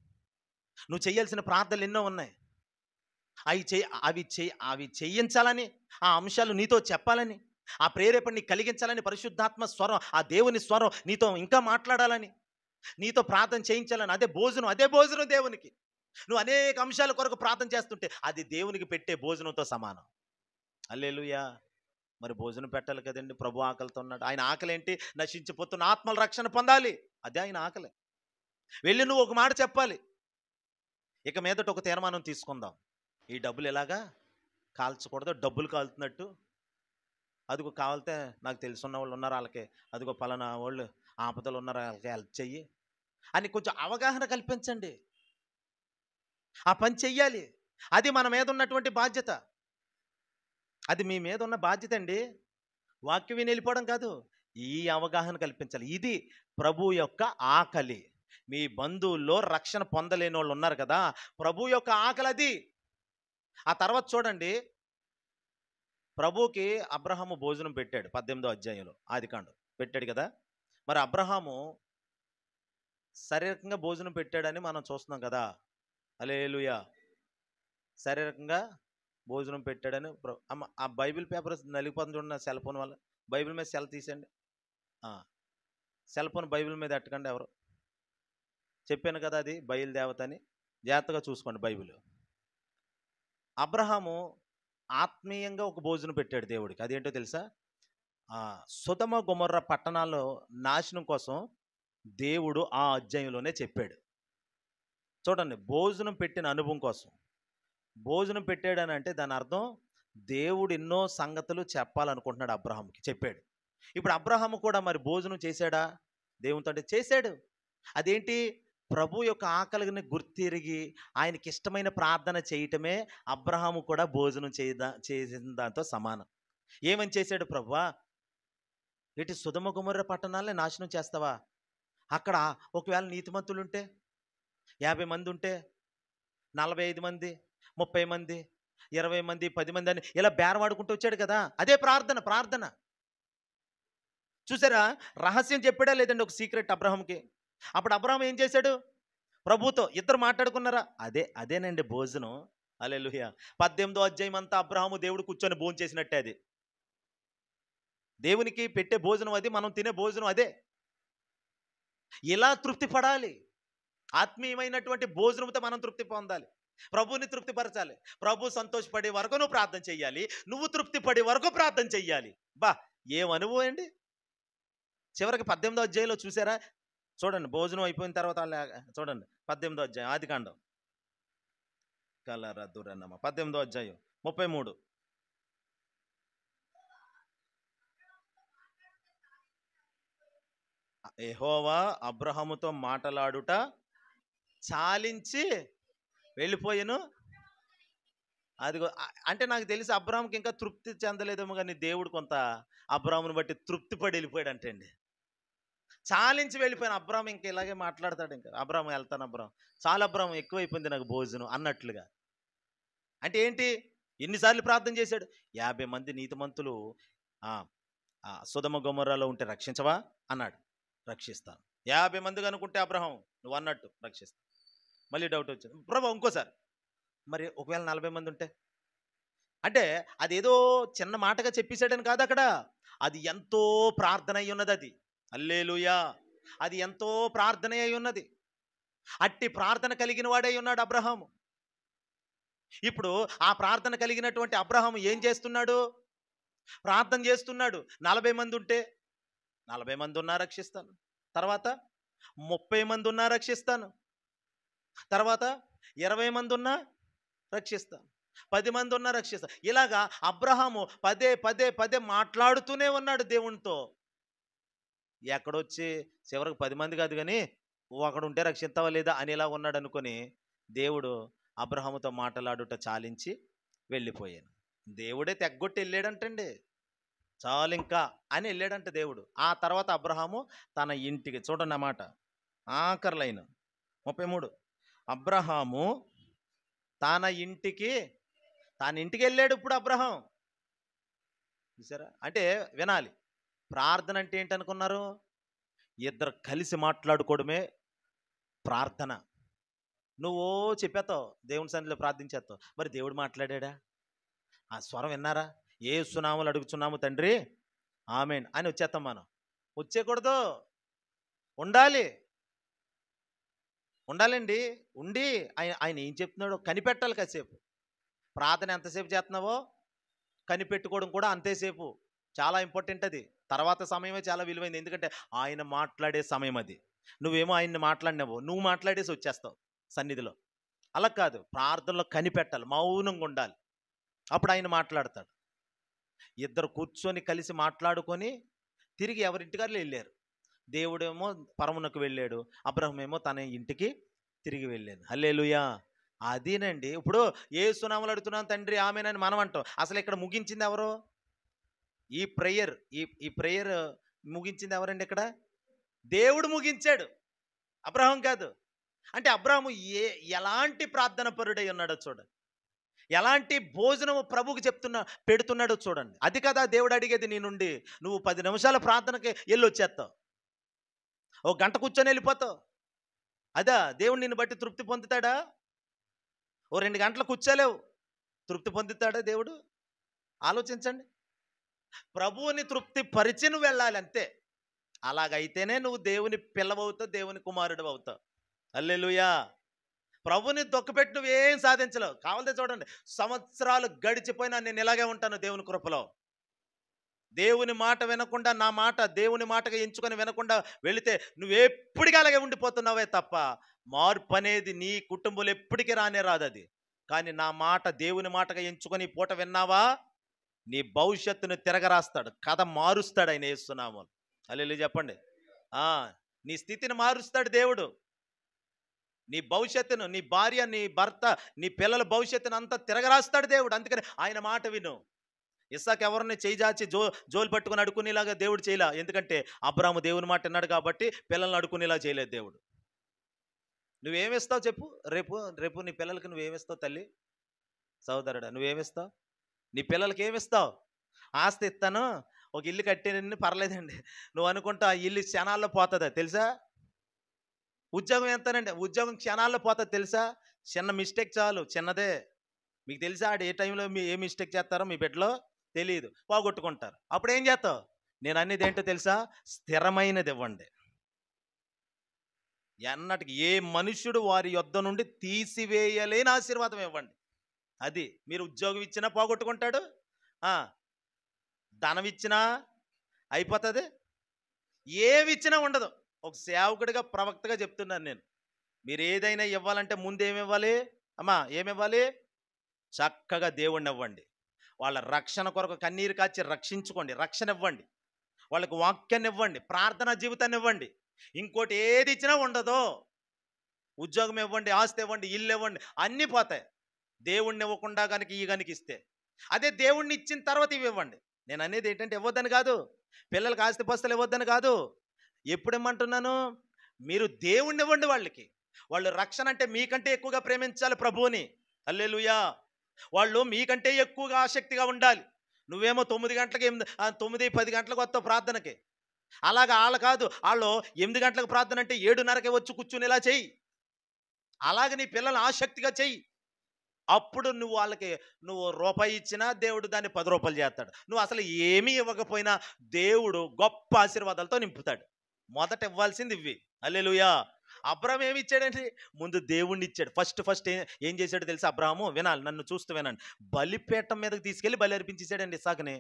A: నువ్వు చేయాల్సిన ప్రార్థనలు ఎన్నో ఉన్నాయి. అవి చేయించాలని, ఆ అంశాలు నీతో చెప్పాలని, ఆ ప్రేరేపణ నీకు కలిగించాలని, పరిశుద్ధాత్మ స్వరం, ఆ దేవుని స్వరం నీతో ఇంకా మాట్లాడాలని, నీతో ప్రార్థన చేయించాలని. అదే భోజనం దేవునికి. నువ్వు అనేక అంశాల కొరకు ప్రార్థన చేస్తుంటే అది దేవునికి పెట్టే భోజనంతో సమానం. హల్లెలూయా. మరి భోజనం పెట్టాలి కదండి. ప్రభు ఆకలితో ఉన్నాడు. ఆయన ఆకలి ఏంటి? నశించిపోతున్న ఆత్మల రక్షణ పొందాలి. అదే ఆయన ఆకలి. వెళ్ళి నువ్వు ఒక మాట చెప్పాలి. ఇక మీదట ఒక తీర్మానం తీసుకుందాం. ఈ డబ్బులు ఎలాగా కాల్చకూడదు, డబ్బులు కాలుతున్నట్టు. అదిగో కావాలితే నాకు తెలుసున్న వాళ్ళు ఉన్నారు, వాళ్ళకి అదిగో పలానా వాళ్ళు ఆపదలు ఉన్నారు, వాళ్ళకి హెల్ప్ చెయ్యి అని కొంచెం అవగాహన కల్పించండి. ఆ పని చెయ్యాలి. అది మన మీద ఉన్నటువంటి బాధ్యత. అది మీ మీద ఉన్న బాధ్యత అండి. వాక్యం విని వెళ్ళిపోవడం కాదు, ఈ అవగాహన కల్పించాలి. ఇది ప్రభు యొక్క ఆకలి. మీ బంధువుల్లో రక్షణ పొందలేని వాళ్ళు ఉన్నారు కదా, ప్రభు యొక్క ఆకలి అది. ఆ తర్వాత చూడండి, ప్రభుకి అబ్రహాము భోజనం పెట్టాడు 18వ అధ్యాయంలో, ఆదికాండం పెట్టాడు కదా. మరి అబ్రహాము శారీరకంగా భోజనం పెట్టాడని మనం చూస్తున్నాం కదా. హల్లెలూయా. శారీరకంగా భోజనం పెట్టాడని అమ్మ, ఆ బైబిల్ పేపర్ నలిగిపోతుంది చూడండి సెల్ ఫోన్ వల్ల. బైబిల్ మీద సెల్ తీసేయండి. సెల్ ఫోన్ బైబిల్ మీద ఎట్టకండి ఎవరు. చెప్పాను కదా, అది బయలుదేవత అని. జాగ్రత్తగా చూసుకోండి బైబిల్. అబ్రహాము ఆత్మీయంగా ఒక భోజనం పెట్టాడు దేవుడికి. అదేంటో తెలుసా? సొదొమ గొమొర్ర పట్టణాల్లో నాశనం కోసం దేవుడు ఆ అధ్యాయంలోనే చెప్పాడు. చూడండి, భోజనం పెట్టిన అనుభవం కోసం భోజనం పెట్టాడని అంటే దాని అర్థం దేవుడు ఎన్నో సంగతులు చెప్పాలనుకుంటున్నాడు అబ్రహాముకి, చెప్పాడు. ఇప్పుడు అబ్రహాము కూడా మరి భోజనం చేశాడా దేవునితో? అంటే చేశాడు. అదేంటి? ప్రభు యొక్క ఆకలిని గుర్తిరిగి ఆయనకి ఇష్టమైన ప్రార్థన చేయటమే అబ్రహాము కూడా భోజనం చేసిన దాంతో సమానం. ఏమని చేశాడు ప్రభువా? ఇటు సొదొమ గొమొర్ర పట్టణాలనే నాశనం చేస్తావా? అక్కడ ఒకవేళ నీతిమంతులు ఉంటే 50 మంది ఉంటే 45 మంది 30 మంది 20 మంది 10 మంది అని ఇలా బేరవాడుకుంటూ వచ్చాడు కదా. అదే ప్రార్థన. చూసారా? రహస్యం చెప్పాడా లేదండి ఒక సీక్రెట్ అబ్రహాంకి? అప్పుడు అబ్రహాం ఏం చేశాడు? ప్రభుతో ఇద్దరు మాట్లాడుకున్నారా? అదేనండి భోజనం. హల్లెలూయా. 18వ అధ్యాయం అంతా అబ్రహాము దేవుడు కూర్చొని భోజనం చేసినట్టే. అది దేవునికి పెట్టే భోజనం, అది మనం తినే భోజనం అదే. ఇలా తృప్తి పడాలి. ఆత్మీయమైనటువంటి భోజనంతో మనం తృప్తి పొందాలి. ప్రభుని తృప్తిపరచాలి. ప్రభు సంతోషపడే వరకు నువ్వు ప్రార్థన చెయ్యాలి. నువ్వు తృప్తి పడే వరకు ప్రార్థన చెయ్యాలి. ఏం అనుభవం అండి. చివరికి 18వ అధ్యాయంలో చూసారా? చూడండి, భోజనం అయిపోయిన తర్వాత చూడండి 18వ అధ్యాయం ఆదికాండం. కలరదురన్నమ 18వ అధ్యాయం 33. యెహోవా అబ్రహాముతో మాటలాడుట చాలించి వెళ్ళిపోయాను. అదిగో అంటే నాకు తెలిసి అబ్రహాంకి ఇంకా తృప్తి చెందలేదేమో, కానీ దేవుడు కొంత అబ్రహాముని బట్టి తృప్తి పడి వెళ్ళిపోయాడు అంటండి. చాలించి వెళ్ళిపోయిన అబ్రహాం ఇంక ఇలాగే మాట్లాడతాడు. ఇంకా అబ్రహాం వెళ్తాను, చాలా అబ్రహాం ఎక్కువైపోయింది నాకు భోజనం అన్నట్లుగా. అంటే ఏంటి? ఎన్నిసార్లు ప్రార్థన చేశాడు? 50 మంది నీతిమంతులు సొదొమ గొమొర్రాలో ఉంటే రక్షించవా అన్నాడు. రక్షిస్తాను. 50 మంది కనుకుంటే అబ్రహాం నువ్వు అన్నట్టు రక్షిస్తాను. మళ్ళీ డౌట్ వచ్చింది, ప్రభు ఇంకోసారి మరి ఒకవేళ 40 మంది ఉంటే? అంటే అదేదో చిన్న మాటగా చెప్పేశాడని కాదు అక్కడ. అది ఎంతో ప్రార్థన అయి ఉన్నది. అది హల్లెలూయా. అది ఎంతో ప్రార్థన అయి ఉన్నది. అట్టి ప్రార్థన కలిగిన వాడై ఉన్నాడు అబ్రహాము. ఇప్పుడు ఆ ప్రార్థన కలిగినటువంటి అబ్రహాము ఏం చేస్తున్నాడు? ప్రార్థన చేస్తున్నాడు. 40 మంది ఉంటే 40 మంది ఉన్నా రక్షిస్తాను. తర్వాత 30 మంది ఉన్నా రక్షిస్తాను. తర్వాత 20 మంది ఉన్నా రక్షిస్తాను. 10 మంది ఉన్నా రక్షిస్తాను. ఇలాగా అబ్రహాము పదే మాట్లాడుతూనే ఉన్నాడు దేవునితో. ఎక్కడొచ్చి చివరికి 10 మంది కాదు కానీ ఒకడు ఉంటే రక్షిస్తావా లేదా అనేలా ఉన్నాడు అనుకొని దేవుడు అబ్రహాముతో మాట్లాడుట చాలించి వెళ్ళిపోయాను. దేవుడే తెగ్గొట్టి వెళ్ళాడంటండి. చాలు ఇంకా అని వెళ్ళాడంట దేవుడు. ఆ తర్వాత అబ్రహాము తన ఇంటికి, చూడండి అన్నమాట, ఆఖరి లైన్ 33. అబ్రహాము తన ఇంటికి, వెళ్ళాడు ఇప్పుడు అబ్రహాం. చూసారా? అంటే వినాలి, ప్రార్థన అంటే ఏంటనుకున్నారు? ఇద్దరు కలిసి మాట్లాడుకోవడమే ప్రార్థన. నువ్వు చెప్పేస్తావు, దేవుని సన్నిధిలో ప్రార్థించేస్తావు, మరి దేవుడు మాట్లాడా? ఆ స్వరం విన్నారా? యేసునామములో అడుగుచున్నాము తండ్రి ఆమేన్ అని వచ్చేస్తాం మనం. వచ్చేయకూడదు, ఉండాలి, ఉండాలండి. ఉండి ఆయన ఆయన ఏం చెప్తున్నాడో కనిపెట్టాలి కాసేపు. ప్రార్థన ఎంతసేపు చేస్తున్నావో కనిపెట్టుకోవడం కూడా అంతేసేపు. చాలా ఇంపార్టెంట్ అది. తర్వాత సమయమే చాలా విలువైంది. ఎందుకంటే ఆయన మాట్లాడే సమయం అది. నువ్వేమో ఆయన్ని మాట్లాడినావు, నువ్వు మాట్లాడేసి వచ్చేస్తావు సన్నిధిలో. అలా కాదు, ప్రార్థనలో కనిపెట్టాలి, మౌనంగా ఉండాలి, అప్పుడు ఆయన మాట్లాడతాడు. ఇద్దరు కూర్చొని కలిసి మాట్లాడుకొని తిరిగి ఎవరింటికారు వెళ్ళారు. దేవుడేమో పరమునకు వెళ్ళాడు, అబ్రహం ఏమో తన ఇంటికి తిరిగి వెళ్ళాడు. హల్లెలూయా. అదేనండి. ఇప్పుడు యేసునామములో అడుగుతున్నాం తండ్రి ఆమేన్ అని మనం అంటాం. అసలు ఇక్కడ ముగించింది ఎవరు? ఈ ప్రేయర్ ఈ ప్రేయర్ ముగించింది ఎవరండి ఇక్కడ? దేవుడు ముగించాడు, అబ్రహం కాదు. అంటే అబ్రహాము ఎలాంటి ప్రార్థన పరుడై ఉన్నాడో చూడండి, ఎలాంటి భోజనము ప్రభువుకి పెడుతున్నాడో చూడండి. అది కదా దేవుడు అడిగేది నీ నుండి. నువ్వు 10 నిమిషాల ప్రార్థనకి వెళ్ళొచ్చేస్తావు, ఓ గంట కూర్చొని వెళ్ళిపోతావు. అదా దేవుడు నిన్ను బట్టి తృప్తి పొందుతాడా? ఓ 2 గంటలు కూర్చోలేవు, తృప్తి పొందుతాడా దేవుడు? ఆలోచించండి. ప్రభువుని తృప్తి పరిచి నువ్వు వెళ్ళాలి అంతే. అలాగైతేనే నువ్వు దేవుని పిల్లవవుతావు, దేవుని కుమారుడు అవుతావు. హల్లెలూయా. ప్రభుని దొక్కపెట్టి నువ్వేం సాధించలేవు. కావాలంటే చూడండి, సంవత్సరాలు గడిచిపోయినా నేను ఇలాగే ఉంటాను దేవుని కృపలో. దేవుని మాట వినకుండా, నా మాట దేవుని మాటగా ఎంచుకొని వినకుండా వెళితే నువ్వెప్పటికీ అలాగే ఉండిపోతున్నావే తప్ప మార్పు అనేది నీ కుటుంబంలో ఎప్పటికీ రానే రాదు అది. కానీ నా మాట దేవుని మాటగా ఎంచుకొని ఈ పూట విన్నావా, నీ భవిష్యత్తును తిరగరాస్తాడు, కథ మారుస్తాడు ఆయన యేసునామములో. హల్లెలూయా చెప్పండి. నీ స్థితిని మారుస్తాడు దేవుడు. నీ భవిష్యత్తును, నీ భార్య, నీ భర్త, నీ పిల్లల భవిష్యత్తును అంతా తిరగరాస్తాడు దేవుడు. అందుకని ఆయన మాట విను. ఇస్సాకు ఎవరిని చేయిజాచి జోలు పట్టుకుని అడుకునేలాగా దేవుడు చేయలే. ఎందుకంటే అబ్రాహాము దేవుని మాట విన్నాడు కాబట్టి పిల్లల్ని అడుకునేలా చేయలేదు దేవుడు. నువ్వేమిస్తావు చెప్పు? రేపు నీ పిల్లలకి నువ్వేమిస్తావు తల్లి, సోదరుడా? నువ్వేమిస్తావు? నీ పిల్లలకి ఏమిస్తావు? ఆస్తి ఇస్తాను, ఒక ఇల్లు కట్టేనని పర్లేదండి, నువ్వు అనుకుంటా ఆ ఇల్లు క్షణాల్లో పోతుందా తెలుసా? ఉద్యోగం ఎంతనండి? ఉద్యోగం క్షణాల్లో పోతుంది తెలుసా? చిన్న మిస్టేక్ చాలు, చిన్నదే. మీకు తెలుసా ఆడు ఏ టైంలో ఏ మిస్టేక్ చేస్తారో మీ బిడ్డలో తెలియదు, పోగొట్టుకుంటారు. అప్పుడు ఏం చేస్తావు? నేను అనేది ఏంటో తెలుసా? స్థిరమైనది ఇవ్వండి. ఎన్నటికి ఏ మనుష్యుడు వారి యొద్ద నుండి తీసివేయలేని ఆశీర్వాదం ఇవ్వండి. అది మీరు ఉద్యోగం ఇచ్చినా పోగొట్టుకుంటాడు, ధనం ఇచ్చినా అయిపోతుంది, ఏమి ఇచ్చినా ఉండదు. ఒక సేవకుడిగా, ప్రవక్తగా చెప్తున్నాను నేను. మీరు ఏదైనా ఇవ్వాలంటే ముందు ఏమి ఇవ్వాలి అమ్మా? ఏమివ్వాలి? చక్కగా దేవుణ్ణి ఇవ్వండి. వాళ్ళ రక్షణ కొరకు కన్నీరు కాచి రక్షించుకోండి, రక్షణ ఇవ్వండి. వాళ్ళకి వాక్యాన్ని ఇవ్వండి, ప్రార్థనా జీవితాన్ని ఇవ్వండి. ఇంకోటి ఏది ఇచ్చినా ఉండదు. ఉద్యోగం ఇవ్వండి, ఆస్తి ఇవ్వండి, ఇల్లు ఇవ్వండి, అన్నీ పోతాయి దేవుణ్ణి ఇవ్వకుండా కనుక ఈ కనుక ఇస్తే. అదే దేవుణ్ణి ఇచ్చిన తర్వాత ఇవి ఇవ్వండి. నేను అనేది ఏంటంటే ఇవ్వద్దని కాదు, పిల్లలకి ఆస్తి పస్తులు ఇవ్వద్దని కాదు. ఎప్పుడు ఇమ్మంటున్నాను? మీరు దేవుణ్ణి ఇవ్వండి వాళ్ళకి. వాళ్ళు రక్షణ అంటే మీకంటే ఎక్కువగా ప్రేమించాలి ప్రభువుని. హల్లెలూయా. వాళ్ళు మీకంటే ఎక్కువగా ఆసక్తిగా ఉండాలి. నువ్వేమో 9 గంటలకి 9-10 గంటలకు వస్తావు ప్రార్థనకి. అలాగా వాళ్ళు కాదు, వాళ్ళు 8 గంటలకు ప్రార్థన అంటే 7:30కి వచ్చి కూర్చుని ఇలా చెయ్యి. అలాగే నీ పిల్లల్ని ఆసక్తిగా చెయ్యి. అప్పుడు నువ్వు వాళ్ళకి రూపాయి ఇచ్చినా దేవుడు దాన్ని 10 రూపాయలు చేస్తాడు. నువ్వు అసలు ఏమీ ఇవ్వకపోయినా దేవుడు గొప్ప ఆశీర్వాదాలతో నింపుతాడు. మొదట ఇవ్వాల్సింది ఇవి. హల్లెలూయా. అబ్రాహాము ఏమి ఇచ్చాడండి? ముందు దేవుణ్ణి ఇచ్చాడు. ఫస్ట్ ఏం చేశాడు తెలుసా అబ్రాహాము? వినాలి, నన్ను చూస్తూ వినండి. బలిపీఠం మీదకి తీసుకెళ్ళి బలి అర్పించేశాడండి ఇస్సాకుని.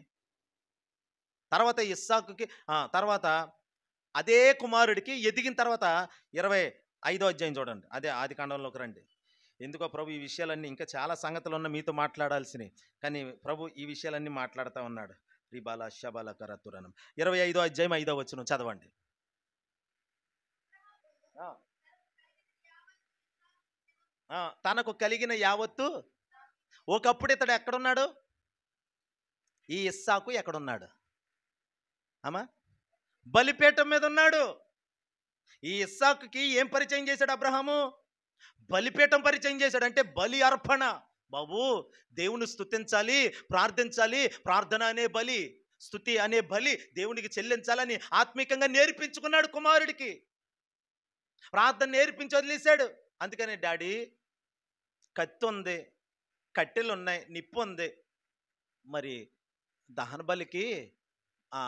A: తర్వాత ఇస్సాకుకి తర్వాత అదే కుమారుడికి ఎదిగిన తర్వాత 25వ అధ్యాయం చూడండి. అదే ఆది కాండంలోకి రండి. ఎందుకో ప్రభు ఈ విషయాలన్నీ, ఇంకా చాలా సంగతులు ఉన్న మీతో మాట్లాడాల్సినవి, కానీ ప్రభు ఈ విషయాలన్నీ మాట్లాడుతూ ఉన్నాడు. రిబాల శబల కరతురనం 25వ అధ్యాయం 5వ వచనం చదవండి. తనకు కలిగిన యావత్తు. ఒకప్పుడు ఇతడు ఎక్కడున్నాడు? ఈ ఇస్సాకు ఎక్కడున్నాడు? అమ్మా, బలిపీఠం మీద ఉన్నాడు. ఈ ఇస్సాకుకి ఏం పరిచయం చేశాడు అబ్రహాము? బలిపీఠం పరిచయం చేశాడు. అంటే బలి అర్పణ. బాబు, దేవుని స్తుతించాలి, ప్రార్థించాలి, ప్రార్థన అనే బలి, స్తుతి అనే బలి దేవునికి చెల్లించాలని ఆత్మీకంగా నేర్పించుకున్నాడు కుమారుడికి. ప్రార్థన నేర్పించి వదిలేశాడు. అందుకని డాడీ, కత్తి ఉంది, కట్టెలు ఉన్నాయి, నిప్పు ఉంది, మరి దహన బలికి ఆ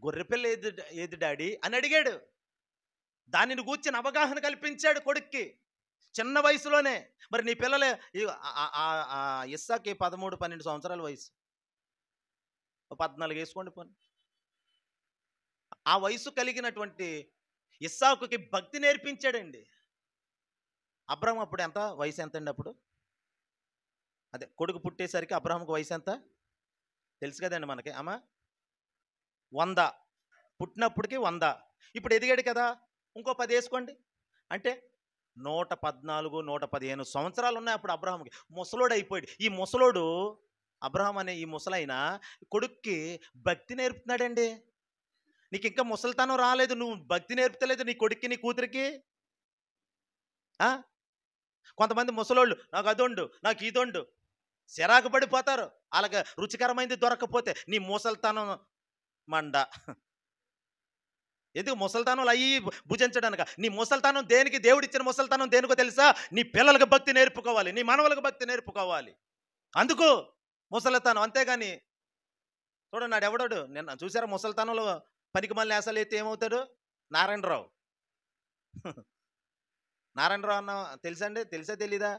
A: గొర్రెపిల్ల ఏది ఏది డాడీ అని అడిగాడు. దానిని గూర్చిన అవగాహన కల్పించాడు కొడుక్కి చిన్న వయసులోనే. మరి నీ పిల్లలే ఇస్సాకి 13-12 సంవత్సరాల వయసు, 14 వేసుకోండి పోనీ. ఆ వయసు కలిగినటువంటి ఇస్సాకుకి భక్తి నేర్పించాడండి. అబ్రహం అప్పుడు ఎంత వయసు ఎంత అండి అప్పుడు? అదే కొడుకు పుట్టేసరికి అబ్రహాంకి వయసు ఎంత తెలుసు కదండి మనకి. అమ్మా, 100. పుట్టినప్పటికి 100. ఇప్పుడు ఎదిగాడు కదా, ఇంకో 10 వేసుకోండి. అంటే 114, 115 సంవత్సరాలు ఉన్నాయి అప్పుడు అబ్రహాంకి. ముసలోడు అయిపోయాడు. ఈ ముసలోడు అబ్రహాం అనే ఈ ముసలైన కొడుక్కి భక్తి నేర్పుతున్నాడండి. నీకు ఇంకా ముసలితనం రాలేదు, నువ్వు భక్తి నేర్పుతలేదు నీ కొడుక్కి, నీ కూతురికి. కొంతమంది ముసలోళ్ళు నాకు అదొండు, నాకు ఇదొండు, చిరాకు పడిపోతారు. అలాగే రుచికరమైనది దొరకకపోతే నీ ముసలితనం మండ. ఎందుకు ముసలితనం అయ్యి భుజించడానిక? నీ ముసలితనం దేనికి? దేవుడిచ్చిన ముసలితనం దేనికో తెలుసా? నీ పిల్లలకు భక్తి నేర్పుకోవాలి, నీ మనవలకు భక్తి నేర్పుకోవాలి. అందుకు ముసలితనం. అంతేగాని చూడండి, నాడు ఎవడాడు నిన్న చూసారా ముసలితనంలో పనికి మళ్ళీ వేసాలు అయితే ఏమవుతాడు? నారాయణరావు. నారాయణరావు అన్న తెలుసండి? తెలుసా తెలీదా?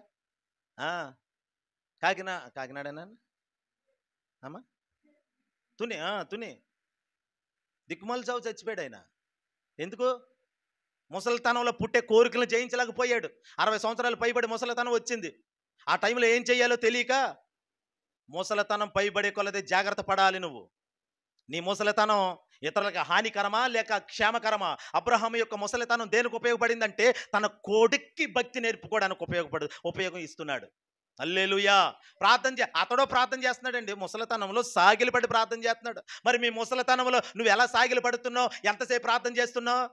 A: కాకినాడేనా అమ్మా? తుని దిక్కుమల చావు చచ్చిపోయాడు ఆయన. ఎందుకు? ముసలితనంలో పుట్టే కోరికలను జయించలేకపోయాడు. 60 సంవత్సరాలు పైబడి ముసలితనం వచ్చింది. ఆ టైంలో ఏం చెయ్యాలో తెలియక, ముసలితనం పైబడే కొలది జాగ్రత్త పడాలి నువ్వు. నీ ముసలితనం ఇతరులకు హానికరమా లేక క్షేమకరమా? అబ్రహాం యొక్క ముసలితనం దేనికి ఉపయోగపడిందంటే తన కొడుక్కి భక్తి నేర్పుకోవడానికి ఉపయోగం ఇస్తున్నాడు. హల్లెలూయా. అతడో ప్రార్థన చేస్తున్నాడండి, ముసలితనంలో సాగిలపడి ప్రార్థన చేస్తున్నాడు. మరి మీ ముసలితనంలో నువ్వు ఎలా సాగిలి పడుతున్నావు? ఎంతసేపు ప్రార్థన చేస్తున్నావు?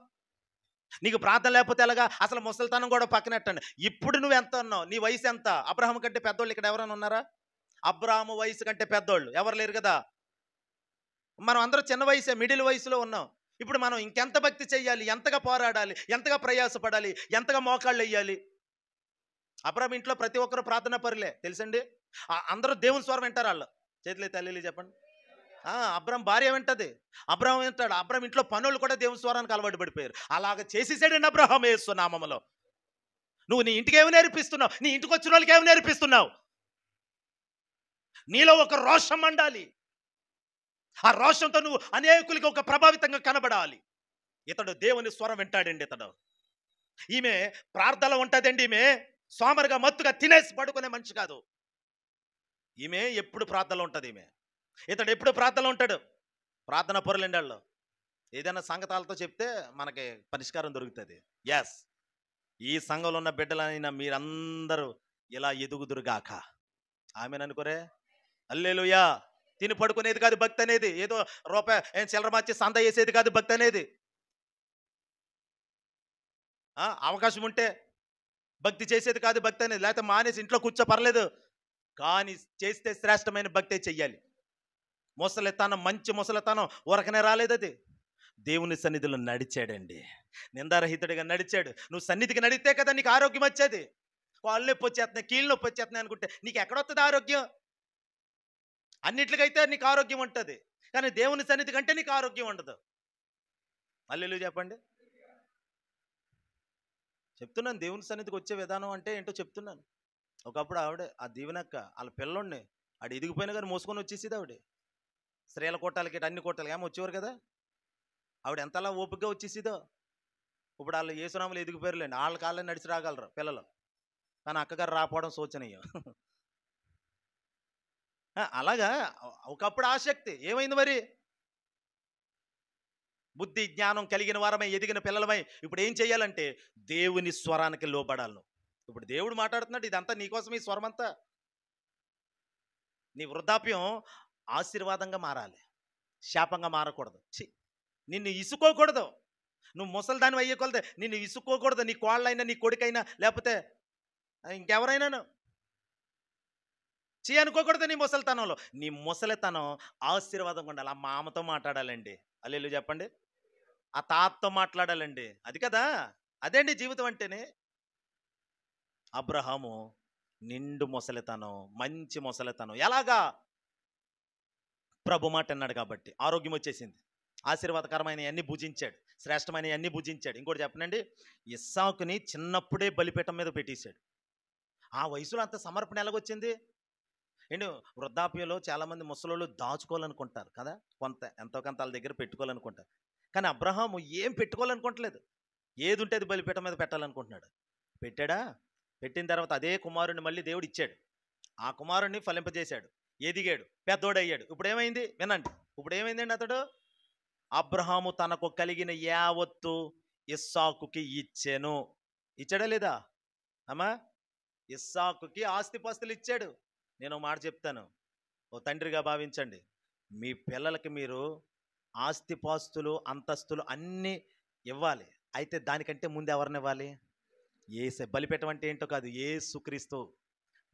A: నీకు ప్రార్థన లేకపోతే ఎలాగా? అసలు ముసలితనం కూడా పక్కనెట్టండి. ఇప్పుడు నువ్వు ఎంత ఉన్నావు? నీ వయసు ఎంత? అబ్రహాం కంటే పెద్దోళ్ళు ఇక్కడ ఎవరైనా ఉన్నారా? అబ్రహాము వయసు కంటే పెద్దోళ్ళు ఎవరు లేరు కదా. మనం అందరూ చిన్న వయసే, మిడిల్ వయసులో ఉన్నాం. ఇప్పుడు మనం ఇంకెంత భక్తి చెయ్యాలి, ఎంతగా పోరాడాలి, ఎంతగా ప్రయాసపడాలి, ఎంతగా మోకాళ్ళు వెయ్యాలి. అబ్రహాం ఇంట్లో ప్రతి ఒక్కరు ప్రార్థనా పరులే తెలుసండి. అందరూ దేవుని స్వరం వింటారు. వాళ్ళు చేతులు తల్లి చెప్పండి. అబ్రహాం భార్య వింటది, అబ్రహాం వింటాడు. అబ్రహాం ఇంట్లో పనులు కూడా దేవుని స్వరానికి అలవాటు పడిపోయారు. అలాగ చేసేసాడండి అబ్రహాం యేసు నామములో. నువ్వు నీ ఇంటికి ఏమి నేర్పిస్తున్నావు? నీ ఇంటికి వచ్చిన వాళ్ళకి ఏమి నేర్పిస్తున్నావు? నీలో ఒక రోషం మండాలి. ఆ రోషంతో నువ్వు అనేకులకి ఒక ప్రభావితంగా కనబడాలి. ఇతడు దేవుని స్వరం వింటాడండి. ఈమె ప్రార్థనలో ఉంటుందండి. ఈమె సోమరుగా మత్తుగా తినేసి పడుకునే మనిషి కాదు. ఈమె ఎప్పుడు ప్రార్థనలో ఉంటుంది. ఇతడు ఎప్పుడు ప్రార్థనలో ఉంటాడు. ప్రార్థన పొరలండి వాళ్ళు. ఏదైనా సంగతాలతో చెప్తే మనకి పరిష్కారం దొరుకుతుంది. ఎస్, ఈ సంఘంలో ఉన్న బిడ్డలైనా మీరందరూ ఇలా ఎదుగుదురుగాక. ఆమెననుకోరే. హల్లెలూయా. తిని పడుకునేది కాదు భక్తి అనేది. ఏదో రూపాయి చిల్లర మార్చి సంద వేసేది కాదు భక్తి అనేది. అవకాశం ఉంటే భక్తి చేసేది కాదు భక్తి అనేది. లేకపోతే మానేసి ఇంట్లో కూర్చో పర్లేదు, కానీ చేస్తే శ్రేష్టమైన భక్తే చెయ్యాలి. ముసలితనం, మంచి ముసలితనం ఊరకనే రాలేదు. అది దేవుని సన్నిధిలో నడిచాడండి. నిందారహితుడిగా నడిచాడు. నువ్వు సన్నిధికి నడితే కదా నీకు ఆరోగ్యం వచ్చేది. కాళ్ళు నొప్పి వచ్చేస్తున్నాయి, కీళ్ళు నొప్పి వచ్చేస్తున్నాయి అనుకుంటే నీకు ఎక్కడొస్తుంది ఆరోగ్యం? అన్నిట్లకైతే నీకు ఆరోగ్యం ఉంటుంది, కానీ దేవుని సన్నిధి కంటే నీకు ఆరోగ్యం ఉండదు. హల్లెలూయా చెప్పండి. చెప్తున్నాను, దేవుని సన్నిధికి వచ్చే విధానం అంటే ఏంటో చెప్తున్నాను. ఒకప్పుడు ఆవిడే ఆ దీవెనక్క వాళ్ళ పిల్లోడిని ఆడు ఎదిగిపోయినా కానీ మోసుకొని వచ్చేసేది. ఆవిడ స్త్రీల కోటాలకి అన్ని కోటాలకి ఏమో వచ్చేవారు కదా. ఆవిడ ఎంతలా ఓపికగా వచ్చేసేదో. ఇప్పుడు వాళ్ళు ఏసునామలు ఎదిగిపోయారులేండి, వాళ్ళ కాళ్ళని నడిచి రాగలరు పిల్లలు, కానీ అక్కగారు రాకపోవడం శోచనీయం. అలాగా ఒకప్పుడు ఆసక్తి ఏమైంది మరి? బుద్ధి జ్ఞానం కలిగిన వారమై ఎదిగిన పిల్లలమై ఇప్పుడు ఏం చేయాలంటే దేవుని స్వరానికి లోబడాలను. ఇప్పుడు దేవుడు మాట్లాడుతున్నాడు, ఇదంతా నీకోసం, ఈ స్వరం అంతా. నీ వృద్ధాప్యం ఆశీర్వాదంగా మారాలి, శాపంగా మారకూడదు. నిన్ను ఇసుకోకూడదు. నువ్వు ముసలిదానివి అయ్యే కొలది నిన్ను ఇసుకోకూడదు. నీ కోళ్ళైనా, నీ కొడుకైనా, లేకపోతే ఇంకెవరైనాను అనుకోకూడదు. నీ ముసలితనంలో నీ ముసలితనం ఆశీర్వాదంగా ఉండాలి. ఆ మామతో మాట్లాడాలండి. హల్లెలూయా చెప్పండి. ఆ తాతతో మాట్లాడాలండి. అది కదా, అదేండి జీవితం అంటేనే. అబ్రహాము నిండు ముసలితనం, మంచి ముసలితనం. ఎలాగా? ప్రభు మాట అన్నాడు కాబట్టి ఆరోగ్యం వచ్చేసింది. ఆశీర్వాదకరమైన అన్ని భుజించాడు, శ్రేష్టమైన అన్ని భుజించాడు. ఇంకోటి చెప్పనండి, ఇస్సాకుని చిన్నప్పుడే బలిపీఠం మీద పెట్టేశాడు. ఆ వయసులో అంత సమర్పణ ఎలాగొచ్చింది? ఏంటి, వృద్ధాప్యంలో చాలామంది ముసలోళ్ళు దాచుకోవాలనుకుంటారు కదా, కొంత ఎంతో కొంత వాళ్ళ దగ్గర పెట్టుకోవాలనుకుంటారు. కానీ అబ్రహాము ఏం పెట్టుకోవాలనుకోవట్లేదు. ఏది ఉంటే అది బలిపీఠం మీద పెట్టాలనుకుంటున్నాడు. పెట్టాడా? పెట్టిన తర్వాత అదే కుమారుడిని మళ్ళీ దేవుడు ఇచ్చాడు. ఆ కుమారుడిని ఫలింపజేశాడు, ఎదిగాడు, పెద్దోడయ్యాడు. ఇప్పుడు ఏమైంది వినండి. ఇప్పుడు ఏమైందండి? అతడు అబ్రహాము తనకు కలిగిన యావత్తు ఇస్సాకుకి ఇచ్చాను. ఇచ్చాడా లేదా అమ్మా? ఇస్సాకుకి ఆస్తిపాస్తులు ఇచ్చాడు. నేను మాట చెప్తాను, ఓ తండ్రిగా భావించండి. మీ పిల్లలకి మీరు ఆస్తిపాస్తులు, అంతస్తులు అన్నీ ఇవ్వాలి. అయితే దానికంటే ముందు ఎవరిని ఇవ్వాలి? బలిపీఠం అంటే ఏంటో కాదు, యేసుక్రీస్తు.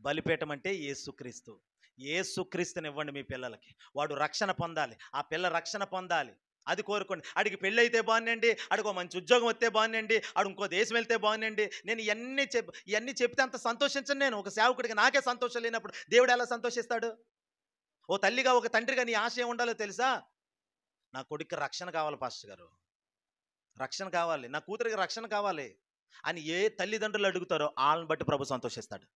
A: బలిపీఠం అంటే యేసుక్రీస్తు. యేసుక్రీస్తుని ఇవ్వండి మీ పిల్లలకి. వాడు రక్షణ పొందాలి, ఆ పిల్ల రక్షణ పొందాలి. అది కోరుకోండి. ఆడికి పెళ్ళి అయితే బాగుండండి, ఆడికి మంచి ఉద్యోగం వస్తే బాగుండండి, ఆడు ఇంకో దేశం వెళ్తే బాగుండండి. నేను ఇవన్నీ చెప్తే అంత సంతోషించను. నేను ఒక సేవకుడికి నాకే సంతోషం లేనప్పుడు దేవుడు ఎలా సంతోషిస్తాడు? ఓ తల్లిగా, ఒక తండ్రిగా నీ ఆశ ఏముండాలో తెలుసా? నా కొడుకు రక్షణ కావాలి పాస్టర్ గారు, రక్షణ కావాలి, నా కూతురికి రక్షణ కావాలి అని ఏ తల్లిదండ్రులు అడుగుతారో వాళ్ళని బట్టి ప్రభు సంతోషిస్తాడు.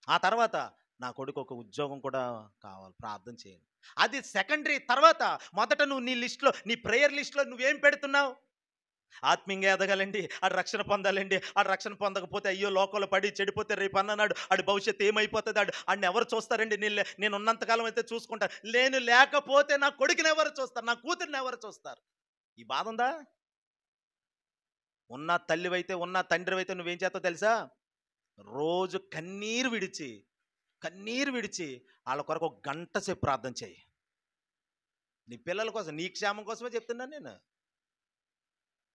A: ఆ తర్వాత నా కొడుకు ఒక ఉద్యోగం కూడా కావాలి, ప్రార్థన చేయండి. అది సెకండరీ. తర్వాత మొదట నువ్వు నీ లిస్టులో, నీ ప్రేయర్ లిస్టులో నువ్వేం పెడుతున్నావు? ఆత్మీయంగా ఎదగాలండి, ఆడు రక్షణ పొందాలండి, ఆడు రక్షణ పొందకపోతే అయ్యో లోకంలో పడి చెడిపోతే రేపు అన్నాడు ఆడి భవిష్యత్తు ఏమైపోతుంది, ఆడిని ఎవరు చూస్తారండి? నేను ఉన్నంతకాలం అయితే చూసుకుంటాను, నేను లేకపోతే నా కొడుకుని ఎవరు చూస్తారు, నా కూతురిని ఎవరు చూస్తారు? ఈ బాధ ఉందా? ఉన్న తల్లివైతే, ఉన్న తండ్రివైతే నువ్వేం చేస్తావు తెలుసా? రోజు కన్నీరు విడిచి వాళ్ళ కొరకు ఒక గంట సేపు ప్రార్థన చేయి. నీ పిల్లల కోసం, నీ క్షేమం కోసమే చెప్తున్నాను నేను.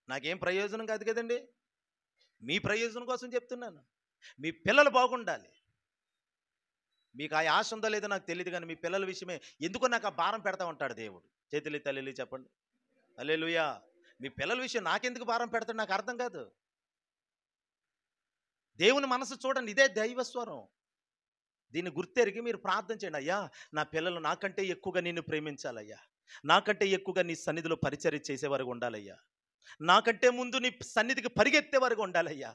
A: నాకేం ప్రయోజనం కాదు కదండి, మీ ప్రయోజనం కోసం చెప్తున్నాను. మీ పిల్లలు బాగుండాలి. మీకు ఆ ఆశ ఉందో లేదో నాకు తెలియదు, కానీ మీ పిల్లల విషయమే ఎందుకో నాకు ఆ భారం పెడతా ఉంటాడు దేవుడు. చేతులు తల్లి చెప్పండి హల్లెలూయా. మీ పిల్లల విషయం నాకెందుకు భారం పెడతాడు నాకు అర్థం కాదు. దేవుని మనసు చూడండి, ఇదే దైవస్వరం. దీన్ని గుర్తెరిగి మీరు ప్రార్థన చేయండి. అయ్యా, నా పిల్లలు నాకంటే ఎక్కువగా నిన్ను ప్రేమించాలయ్యా, నాకంటే ఎక్కువగా నీ సన్నిధిలో పరిచర్య చేసేవారుగా ఉండాలయ్యా, నాకంటే ముందు నీ సన్నిధికి పరిగెత్తే వరకు ఉండాలయ్యా.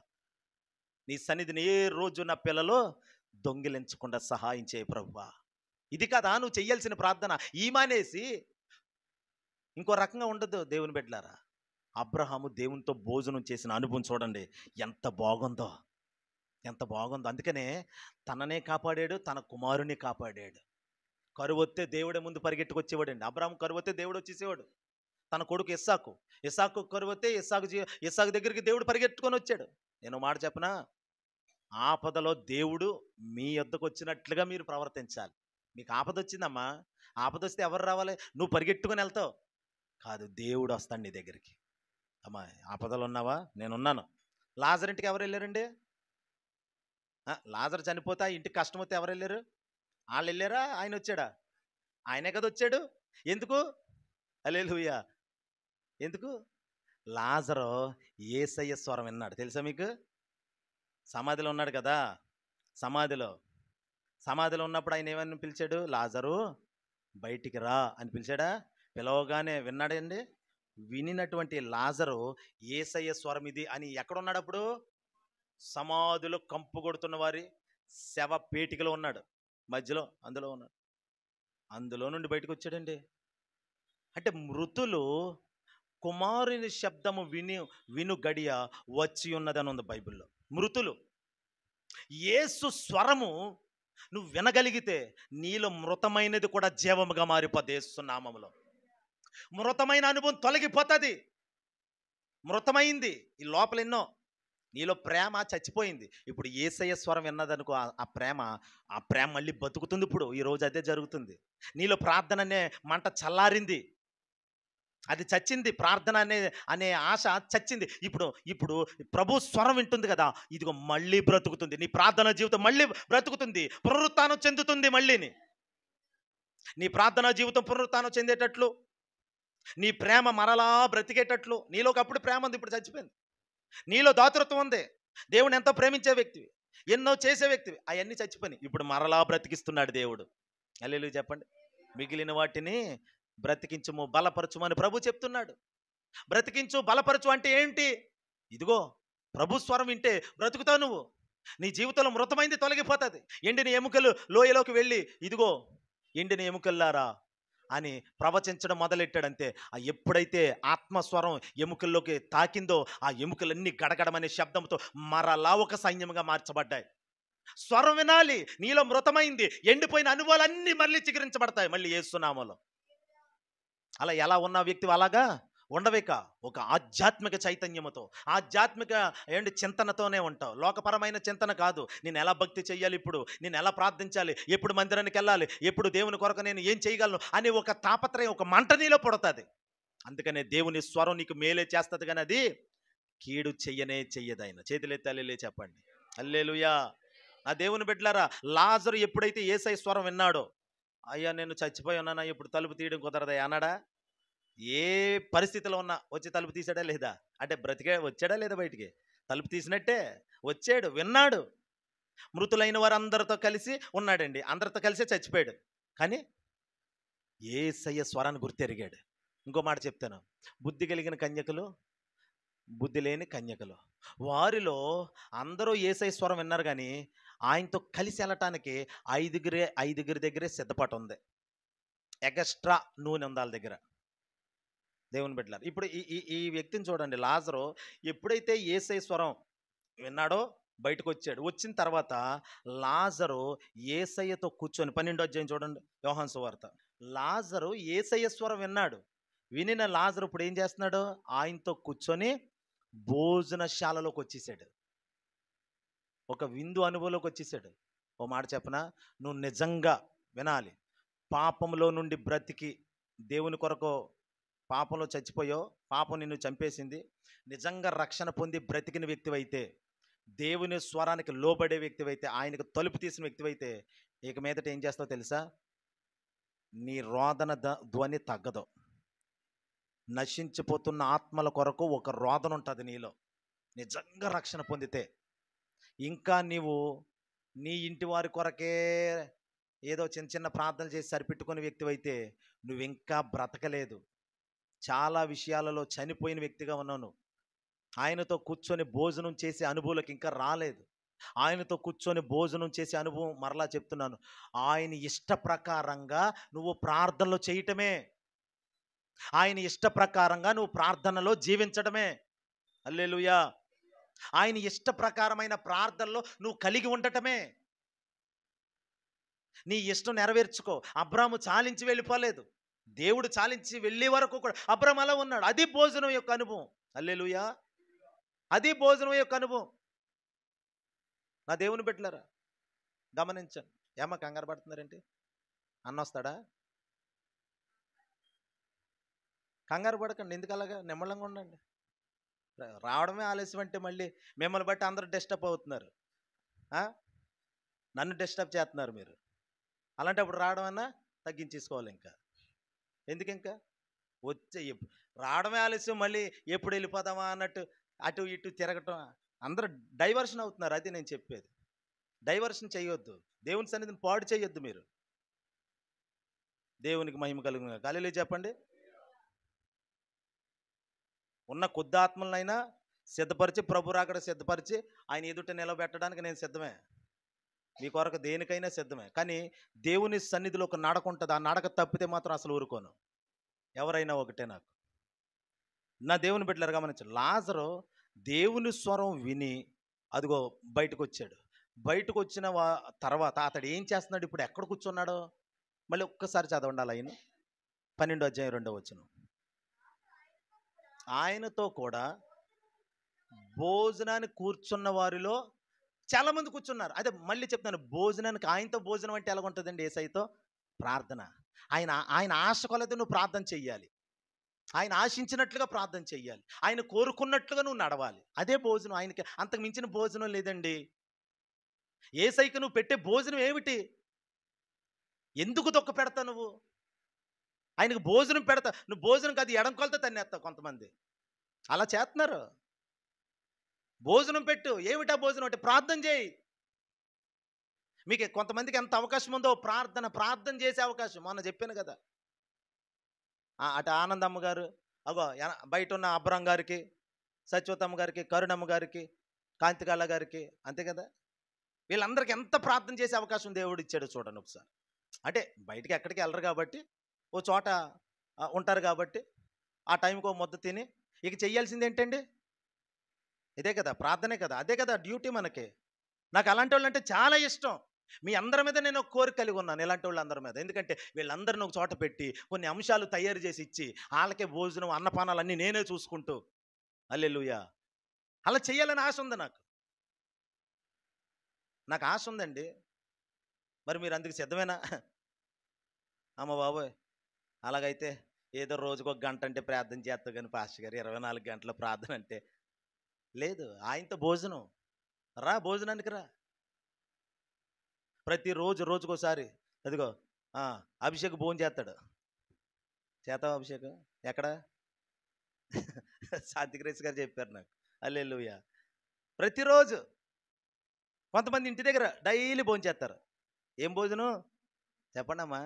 A: నీ సన్నిధిని ఏ రోజు నా పిల్లలు దొంగిలించకుండా సహాయం చేయ ప్రభువా. ఇది కదా నువ్వు చెయ్యాల్సిన ప్రార్థన. ఈ మానేసి ఇంకో రకంగా ఉండదు దేవుని బిడ్డలారా. అబ్రహాము దేవునితో భోజనం చేసిన అనుభవం చూడండి, ఎంత బాగుందో, ఎంత బాగుందో. అందుకనే తననే కాపాడాడు, తన కుమారుని కాపాడాడు. కరువొత్తే దేవుడే ముందు పరిగెట్టుకొచ్చేవాడండి. అబ్రహాము కరువొత్తే దేవుడు వచ్చేసేవాడు. తన కొడుకు ఇస్సాకు కరువొత్తే ఇస్సాకు దగ్గరికి దేవుడు పరిగెట్టుకొని వచ్చాడు. నేను మాట చెప్పనా, ఆపదలో దేవుడు మీ యొద్దకు వచ్చినట్లుగా మీరు ప్రవర్తించాలి. మీకు ఆపద వచ్చిందమ్మా, ఆపద వస్తే ఎవరు రావాలి? నువ్వు పరిగెట్టుకొని వెళ్తావు కాదు, దేవుడు వస్తాడు నీ దగ్గరికి. అమ్మా, ఆపదలు ఉన్నావా? నేనున్నాను. లాజర్ ఇంటికి ఎవరు వెళ్ళారండి? లాజర్ చనిపోతే ఆ ఇంటికి కష్టం వస్తే ఎవరు వెళ్ళారు? వాళ్ళు వెళ్ళారా? ఆయన వచ్చాడా? ఆయనే కదా వచ్చాడు. ఎందుకు? హల్లెలూయా. ఎందుకు? లాజరు యేసయ్య స్వరం విన్నాడు. తెలుసా మీకు? సమాధిలో ఉన్నాడు కదా, సమాధిలో ఉన్నప్పుడు ఆయన ఏమని పిలిచాడు? లాజరు బయటికి రా అని పిలిచాడా? పిలవగానే విన్నాడండి. వినినటువంటి లాజరు యేసయ్య స్వరం ఇది అని ఎక్కడున్నాడు అప్పుడు? సమాధిలో కంపు కొడుతున్న వారి శవ పేటికలో ఉన్నాడు, మధ్యలో అందులో ఉన్నాడు. అందులో నుండి బయటకు వచ్చాడండి. అంటే మృతులు కుమారుని శబ్దము విను గడియ వచ్చి ఉన్నదని ఉంది బైబిల్లో. మృతులు యేసు స్వరము నువ్వు వినగలిగితే నీలో మృతమైనది కూడా జీవముగా మారిపోద్ది. యేసు నామములో మృతమైన అనుభవం తొలగిపోతుంది. మృతమైంది ఈ లోపల ఎన్నో నీలో ప్రేమ చచ్చిపోయింది. ఇప్పుడు యేసయ్య స్వరం విన్నదనుకో ఆ ప్రేమ మళ్ళీ బతుకుతుంది ఇప్పుడు. ఈరోజు అదే జరుగుతుంది. నీలో ప్రార్థన అనే మంట చల్లారింది. అది చచ్చింది. ప్రార్థన అనే అనే ఆశ చచ్చింది. ఇప్పుడు ఇప్పుడు ప్రభు స్వరం వింటుంది కదా! ఇదిగో మళ్ళీ బ్రతుకుతుంది. నీ ప్రార్థనా జీవితం మళ్ళీ బ్రతుకుతుంది. పునరుత్థానం చెందుతుంది మళ్ళీని. నీ ప్రార్థనా జీవితం పునరుత్థానం చెందేటట్లు, నీ ప్రేమ మరలా బ్రతికేటట్లు. నీలో ఒకప్పుడు ప్రేమ ఉంది, ఇప్పుడు చచ్చిపోయింది. నీలో దాతృత్వం ఉంది. దేవుని ఎంతో ప్రేమించే వ్యక్తివి, ఎన్నో చేసే వ్యక్తివి, అవన్నీ చచ్చిపోయినాయి. ఇప్పుడు మరలా బ్రతికిస్తున్నాడు దేవుడు. హల్లెలూయా చెప్పండి. మిగిలిన వాటిని బ్రతికించుము, బలపరచుము అని ప్రభు చెప్తున్నాడు. బ్రతికించు, బలపరచు అంటే ఏంటి? ఇదిగో ప్రభు స్వరం వింటే బ్రతుకుతావు నువ్వు. నీ జీవితంలో మృతమైంది తొలగిపోతుంది. ఎండిన ఎముకలు లోయలోకి వెళ్ళి ఇదిగో ఎండిన ఎముకల్లారా అని ప్రవచించడం మొదలెట్టాడంతే. ఆ ఎప్పుడైతే ఆత్మస్వరం ఎముకల్లోకి తాకిందో ఆ ఎముకలన్నీ గడగడమనే శబ్దంతో మరలా ఒక సైన్యంగా మార్చబడ్డాయి. స్వరం వినాలి. నీలో మృతమైంది, ఎండిపోయిన అనుభవాలన్నీ మళ్ళీ చిగురించబడతాయి మళ్ళీ యేసు నామములో. అలా ఎలా ఉన్న వ్యక్తి అలాగా ఉండవేక. ఒక ఆధ్యాత్మిక చైతన్యముతో, ఆధ్యాత్మిక చింతనతోనే ఉంటావు. లోకపరమైన చింతన కాదు. నేను ఎలా భక్తి చెయ్యాలి, ఇప్పుడు నేను ఎలా ప్రార్థించాలి, ఎప్పుడు మందిరానికి వెళ్ళాలి, ఎప్పుడు దేవుని కొరకు నేను ఏం చేయగలను అనే ఒక తాపత్రయం, ఒక మంట నీలో పుడతాది. అందుకనే దేవుని స్వరం నీకు మేలే చేస్తుంది, కానీ అది కీడు చెయ్యనే చెయ్యదు. ఆయన చేతులెత్తి హల్లెలూయా చెప్పండి. హల్లెలూయా. నా దేవుని బిడ్డలారా, లాజరు ఎప్పుడైతే యేసయ్య స్వరం విన్నాడో, అయ్యా నేను చచ్చిపోయి ఉన్నానా, ఇప్పుడు తలుపు తీయడం కుదరదా అన్నాడా? ఏ పరిస్థితిలో ఉన్నా వచ్చి తలుపు తీసాడా లేదా? అంటే వచ్చాడా లేదా బయటికి? తలుపు తీసినట్టే వచ్చాడు, విన్నాడు. మృతులైన వారందరితో కలిసి ఉన్నాడండి, అందరితో కలిసి చచ్చిపోయాడు. కానీ యేసయ్య స్వరాన్ని గుర్తెరిగాడు. ఇంకో మాట చెప్తాను. బుద్ధి కలిగిన కన్యకలు, బుద్ధి లేని కన్యకలు, వారిలో అందరూ యేసయ్య స్వరం విన్నారు, కానీ ఆయనతో కలిసి వెళ్ళటానికి ఐదుగురి దగ్గరే సిద్ధపాటు ఉంది. ఎక్స్ట్రా నూనె ఉంది వాళ్ళ దగ్గర. దేవుని బిడ్డలారా, ఇప్పుడు ఈ ఈ ఈ వ్యక్తిని చూడండి. లాజరు ఎప్పుడైతే యేసయ్య స్వరం విన్నాడో బయటకు వచ్చాడు. వచ్చిన తర్వాత లాజరు యేసయ్యతో కూర్చొని 12వ అధ్యాయం చూడండి, యోహాను సువార్త. లాజరు యేసయ్య స్వరం విన్నాడు. వినిన లాజరు ఇప్పుడు ఏం చేస్తున్నాడు? ఆయనతో కూర్చొని భోజనశాలలోకి వచ్చేసాడు. ఒక విందు అనుభవంలోకి వచ్చేసాడు. ఓ మాట చెప్పనా, నువ్వు నిజంగా వినాలి. పాపంలో నుండి బ్రతికి దేవుని కొరకు పాపంలో చచ్చిపోయో, పాపం నిన్ను చంపేసింది, నిజంగా రక్షణ పొంది బ్రతికిన వ్యక్తివైతే, దేవుని స్వరానికి లోబడే వ్యక్తివైతే, ఆయనకు తలుపు తీసిన వ్యక్తివైతే, ఇక మీదట ఏం చేస్తావో తెలుసా? నీ రోదన ధ్వని తగ్గదు. నశించిపోతున్న ఆత్మల కొరకు ఒక రోదన ఉంటుంది నీలో. నిజంగా రక్షణ పొందితే ఇంకా నీవు నీ ఇంటి వారి కొరకే ఏదో చిన్న చిన్న ప్రార్థనలు చేసి సరిపెట్టుకునే వ్యక్తివైతే నువ్వు ఇంకా బ్రతకలేదు. చాలా విషయాలలో చనిపోయిన వ్యక్తిగా ఉన్నావు. ఆయనతో కూర్చొని భోజనం చేసే అనుభవంలోకి ఇంకా రాలేదు. ఆయనతో కూర్చొని భోజనం చేసే అనుభవం, మరలా చెప్తున్నాను, ఆయన ఇష్ట ప్రకారంగా నువ్వు ప్రార్థనలో చేయటమే. ఆయన ఇష్ట ప్రకారంగా నువ్వు ప్రార్థనలో జీవించడమే. హల్లెలూయా. ఆయన ఇష్ట ప్రకారమైన ప్రార్థనలో నువ్వు కలిగి ఉండటమే. నీ ఇష్టం నెరవేర్చుకో. అబ్రాము చాలించి వెళ్ళిపోలేదు. దేవుడు చాలించి వెళ్ళే వరకు కూడా అబ్రాము అలా ఉన్నాడు. అది భోజనం యొక్క అనుభవం. హల్లెలూయా. అది భోజనం యొక్క అనుభవం. నా దేవుని బిడ్డలారా గమనించండి. ఏమో కంగారు పడుతున్నారేంటి? అన్న వస్తాడా? కంగారు పడకండి. ఎందుకు అలాగా? నిమ్మలంగా ఉండండి. రావడమే ఆలస్యం అంటే మళ్ళీ మిమ్మల్ని బట్టి అందరూ డిస్టర్బ్ అవుతున్నారు. నన్ను డిస్టర్బ్ చేస్తున్నారు మీరు. అలాంటప్పుడు రావడం అన్నా తగ్గించేసుకోవాలి. ఎందుకు ఇంకా రావడమే ఆలస్యం, మళ్ళీ ఎప్పుడు వెళ్ళిపోదామా అన్నట్టు అటు ఇటు తిరగటం, అందరూ డైవర్షన్ అవుతున్నారు. అది నేను చెప్పేది. డైవర్షన్ చేయొద్దు. దేవుని సన్నిధిని పాడు చేయొద్దు మీరు. దేవునికి మహిమ కలుగును. హల్లెలూయా చెప్పండి. ఉన్న కొద్ది ఆత్మలనైనా సిద్ధపరిచి, ప్రభు రాకడ సిద్ధపరిచి ఆయన ఎదుట నిలబెట్టడానికి నేను సిద్ధమే. మీ కొరకు దేనికైనా సిద్ధమే. కానీ దేవుని సన్నిధిలో ఒక నడక ఉంటుంది. ఆ నడక తప్పితే మాత్రం అసలు ఊరుకోను. ఎవరైనా ఒకటే నాకు. నా దేవుని బిడ్డలారా గమనించండి. లాజరు దేవుని స్వరం విని అదిగో బయటకు వచ్చాడు. బయటకు వచ్చిన తర్వాత అతడు ఏం చేస్తున్నాడు? ఇప్పుడు ఎక్కడ కూర్చున్నాడో మళ్ళీ ఒక్కసారి చదవండి. అలా ఆయన 12వ అధ్యాయం 2వ వచనం. ఆయనతో కూడా భోజనానికి కూర్చున్న వారిలో చాలా మంది కూర్చున్నారు. అదే మళ్ళీ చెప్తున్నాను, భోజనానికి ఆయనతో భోజనం అంటే ఎలాగుంటుందండి యేసయ్యతో? ప్రార్థన. ఆయన ఆయన ఆశ కొలది నువ్వు ప్రార్థన చెయ్యాలి. ఆయన ఆశించినట్లుగా ప్రార్థన చెయ్యాలి. ఆయన కోరుకున్నట్లుగా నువ్వు నడవాలి. అదే భోజనం. ఆయనకి అంతకు మించిన భోజనం లేదండి. యేసయ్యకి నువ్వు పెట్టే భోజనం ఏమిటి? ఎందుకు దుఃఖ పెడతావు నువ్వు? ఆయనకు భోజనం పెడతా, నువ్వు భోజనం కాదు ఎడం కొలత తన్నేస్తావు కొంతమంది. అలా చేస్తున్నారు. భోజనం పెట్టు. ఏమిటా భోజనం అంటే? ప్రార్థన చేయి. మీకు కొంతమందికి ఎంత అవకాశం ఉందో ప్రార్థన చేసే అవకాశం. మొన్న చెప్పాను కదా, అటు ఆనందమ్మ గారు, అగో బయట ఉన్న అబ్రం గారికి, సత్యవతమ్మ గారికి, కరుణమ్మ గారికి, కాంతికాళ్ళ గారికి, అంతే కదా, వీళ్ళందరికీ ఎంత ప్రార్థన చేసే అవకాశం దేవుడు ఇచ్చాడు చూడండి ఒకసారి. అంటే బయటికి ఎక్కడికి వెళ్ళరు కాబట్టి, ఓ చోట ఉంటారు కాబట్టి, ఆ టైంకి ఓ ముద్ద తిని ఇక చెయ్యాల్సింది ఏంటండి? ఇదే కదా, ప్రార్థనే కదా, అదే కదా డ్యూటీ మనకి. నాకు అలాంటి వాళ్ళు అంటే చాలా ఇష్టం. మీ అందరి మీద నేను ఒక కోరిక కలిగి ఉన్నాను, ఇలాంటి వాళ్ళు అందరి మీద. ఎందుకంటే వీళ్ళందరిని ఒక చోట పెట్టి కొన్ని అంశాలు తయారు చేసి ఇచ్చి వాళ్ళకే భోజనం అన్నపానాలు అన్నీ నేనే చూసుకుంటూ, హల్లెలూయా, అలా చేయాలని ఆశ ఉంది నాకు. నాకు ఆశ ఉందండి. మరి మీరు అందుకు సిద్ధమేనా? అమ్మ బాబోయ్, అలాగైతే ఏదో రోజుకు ఒక గంట అంటే ప్రార్థన చేస్తావు కానీ పాస్టర్ గారు 24 గంటల ప్రార్థన అంటే లేదు. ఆయనతో భోజనం, రా భోజనానికి రా. ప్రతిరోజు రోజుకోసారి అదిగో అభిషేక్ భోజనం చేస్తాడు. చేతావా అభిషేకం? ఎక్కడ? శాంతిగ్రేస్ గారు చెప్పారు నాకు. హల్లెలూయా. ప్రతిరోజు కొంతమంది ఇంటి దగ్గర డైలీ భోజనం చేస్తారు. ఏం భోజనం చెప్పండి అమ్మా,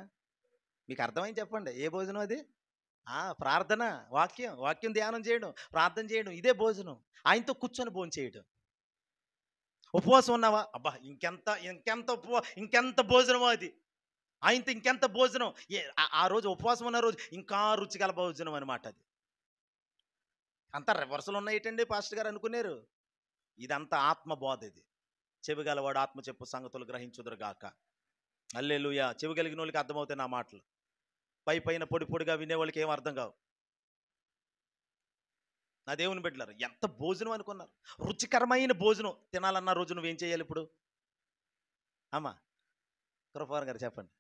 A: మీకు అర్థమైంది చెప్పండి. ఏ భోజనం అది? ప్రార్థన, వాక్యం ధ్యానం చేయడం, ప్రార్థన చేయడం, ఇదే భోజనం. ఆయనతో కూర్చొని భోజనం చేయడం. ఉపవాసం ఉన్నావా? అబ్బా ఇంకెంత భోజనమో అది. ఆయనతో ఇంకెంత భోజనం. ఆ రోజు ఉపవాసం ఉన్న రోజు ఇంకా రుచిగల భోజనం అనమాట అది. అంతా రివర్సల్ ఉన్నాయేటండి పాస్టర్ గారు అనుకున్నారు. ఇదంతా ఆత్మబోధ. ఇది చెవిగలవాడు ఆత్మ చెప్పు సంగతులు గ్రహించుదురుగాక. హల్లెలూయా. చెవి కలిగిన వాళ్ళకి అర్థమవుతాయి నా మాటలు. పైన పొడిగా వినేవాళ్ళకి ఏం అర్థం కావు. నా దేవుని బిడ్డలారా, ఎంత భోజనం అనుకున్నారు? రుచికరమైన భోజనం తినాలన్న రోజు నువ్వేం చేయాలి ఇప్పుడు? అమ్మా కృపావరం గారు చెప్పండి.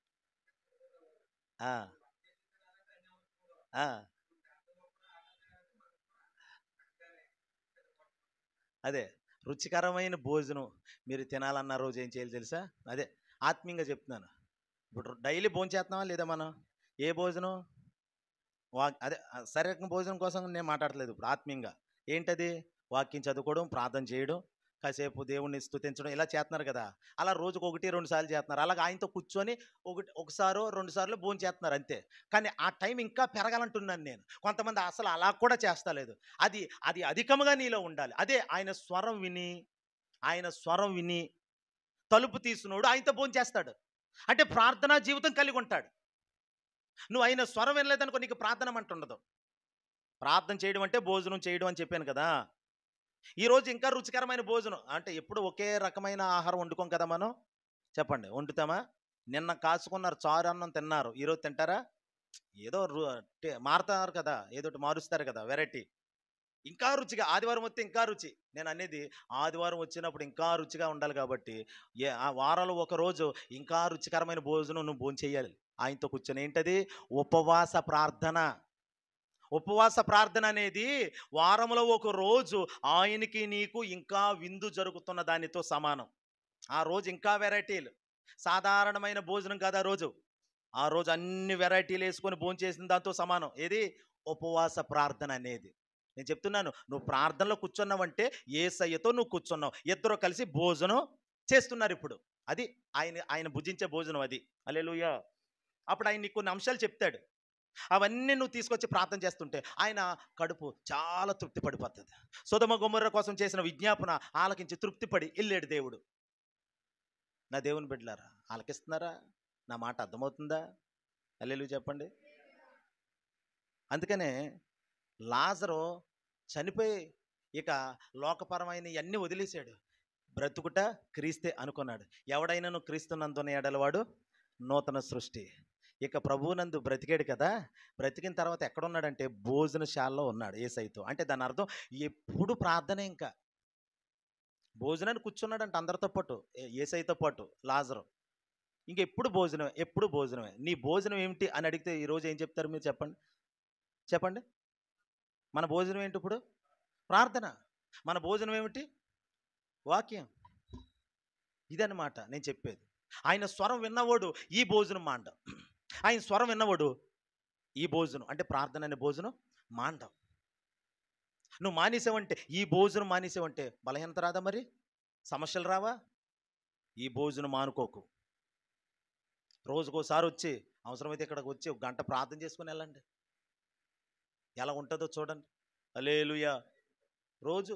A: అదే రుచికరమైన భోజనం మీరు తినాలన్న రోజు ఏం చేయాలి తెలుసా? అదే ఆత్మీయంగా చెప్తున్నాను. ఇప్పుడు డైలీ భోజనం చేస్తున్నావా లేదా మనం? ఏ భోజనం? అదే శారీరక భోజనం కోసం నేను మాట్లాడట్లేదు ఇప్పుడు. ఆత్మీయంగా ఏంటది? వాక్యం చదువుకోవడం, ప్రార్థన చేయడం, కాసేపు దేవుణ్ణి స్తుతించడం, ఇలా చేస్తున్నారు కదా. అలా రోజుకు 1-2 సార్లు చేస్తున్నారు. అలాగే ఆయనతో కూర్చొని ఒకసారో 2 సార్లు భోజనం చేస్తున్నారు అంతే. కానీ ఆ టైం ఇంకా పెరగాలంటున్నాను నేను. కొంతమంది అసలు అలా కూడా చేస్తలేదు. అది అధికముగా నీలో ఉండాలి. అదే ఆయన స్వరం విని తలుపు తీసినోడు ఆయనతో భోజనం చేస్తాడు. అంటే ప్రార్థనా జీవితం కలిగి ఉంటాడు. నువ్వు ఆయన స్వరం వినలేదనుకో, నీకు ప్రార్థన అంట ఉండదు. ప్రార్థన చేయడం అంటే భోజనం చేయడం అని చెప్పాను కదా. ఈరోజు ఇంకా రుచికరమైన భోజనం అంటే, ఎప్పుడు ఒకే రకమైన ఆహారం వండుకోం కదా మనం. చెప్పండి, వండుతామా? నిన్న కాసుకున్నారు, చారు అన్నం తిన్నారు, ఈరోజు తింటారా? ఏదో మారుతారు కదా, ఏదో మారుస్తారు కదా, వెరైటీ. ఇంకా రుచిగా ఆదివారం వస్తే ఇంకా రుచి. నేను అనేది ఆదివారం వచ్చినప్పుడు ఇంకా రుచిగా ఉండాలి కాబట్టి ఆ వారంలో ఒక రోజు ఇంకా రుచికరమైన భోజనం నువ్వు భోజనం చేయాలి ఆయనతో కూర్చొని. ఏంటది? ఉపవాస ప్రార్థన. ఉపవాస ప్రార్థన అనేది వారంలో ఒక రోజు ఆయనకి నీకు ఇంకా విందు జరుగుతున్న దానితో సమానం. ఆ రోజు ఇంకా వెరైటీలు. సాధారణమైన భోజనం కాదు ఆ రోజు అన్ని వెరైటీలు వేసుకొని భోజనం చేసిన దాంతో సమానం. ఏది? ఉపవాస ప్రార్థన అనేది. నేను చెప్తున్నాను, నువ్వు ప్రార్థనలో కూర్చున్నావంటే యేసయ్యతో నువ్వు కూర్చున్నావు. ఇద్దరు కలిసి భోజనం చేస్తున్నారు ఇప్పుడు. అది ఆయన భుజించే భోజనం అది. హల్లెలూయా. అప్పుడు ఆయన నీకు కొన్ని అంశాలు చెప్తాడు. అవన్నీ నువ్వు తీసుకొచ్చి ప్రార్థన చేస్తుంటే ఆయన కడుపు చాలా తృప్తి పడిపోతుంది. సొదొమ గొమొర్రా కోసం చేసిన విజ్ఞాపన ఆలకించి తృప్తిపడి వెళ్ళాడు దేవుడు. నా దేవుని బిడ్డలారా, ఆలకిస్తున్నారా? నా మాట అర్థమవుతుందా? హల్లెలూయా చెప్పండి. అందుకనే లాజరు చనిపోయి ఇక లోకపరమైన ఇవన్నీ వదిలేశాడు. బ్రతుకుట క్రీస్తే అనుకున్నాడు. ఎవడైనాను క్రీస్తునందున ఎడలవాడు నూతన సృష్టి. ఇక ప్రభువునందు బ్రతికాడు కదా. బ్రతికిన తర్వాత ఎక్కడున్నాడంటే భోజనశాలలో ఉన్నాడు యేసయ్యతో. అంటే దాని అర్థం ఎప్పుడు ప్రార్థనే. ఇంకా భోజనాన్ని కూర్చున్నాడంట అందరితో పాటు, యేసయ్యతో పాటు లాజరు. ఇంకెప్పుడు భోజనమే, ఎప్పుడు భోజనమే. నీ భోజనం ఏమిటి అని అడిగితే ఈరోజు ఏం చెప్తారు మీరు చెప్పండి? చెప్పండి. మన భోజనం ఏంటి ఇప్పుడు? ప్రార్థన. మన భోజనం ఏమిటి? వాక్యం. ఇదన్నమాట నేను చెప్పేది. ఆయన స్వరం విన్నవాడు ఈ భోజనం మాండం. ఆయన స్వరం విన్నవాడు ఈ భోజనం అంటే ప్రార్థన అనే భోజనం మాండం. నువ్వు మానేసావంటే, ఈ భోజనం మానేసావంటే బలహీనత రాదా మరి? సమస్యలు రావా? ఈ భోజనం మానుకోకు. రోజుకోసారి వచ్చి, అవసరమైతే ఇక్కడికి వచ్చి ఒక గంట ప్రార్థన చేసుకుని వెళ్ళండి. ఎలా ఉంటుందో చూడండి. హల్లెలూయా. రోజు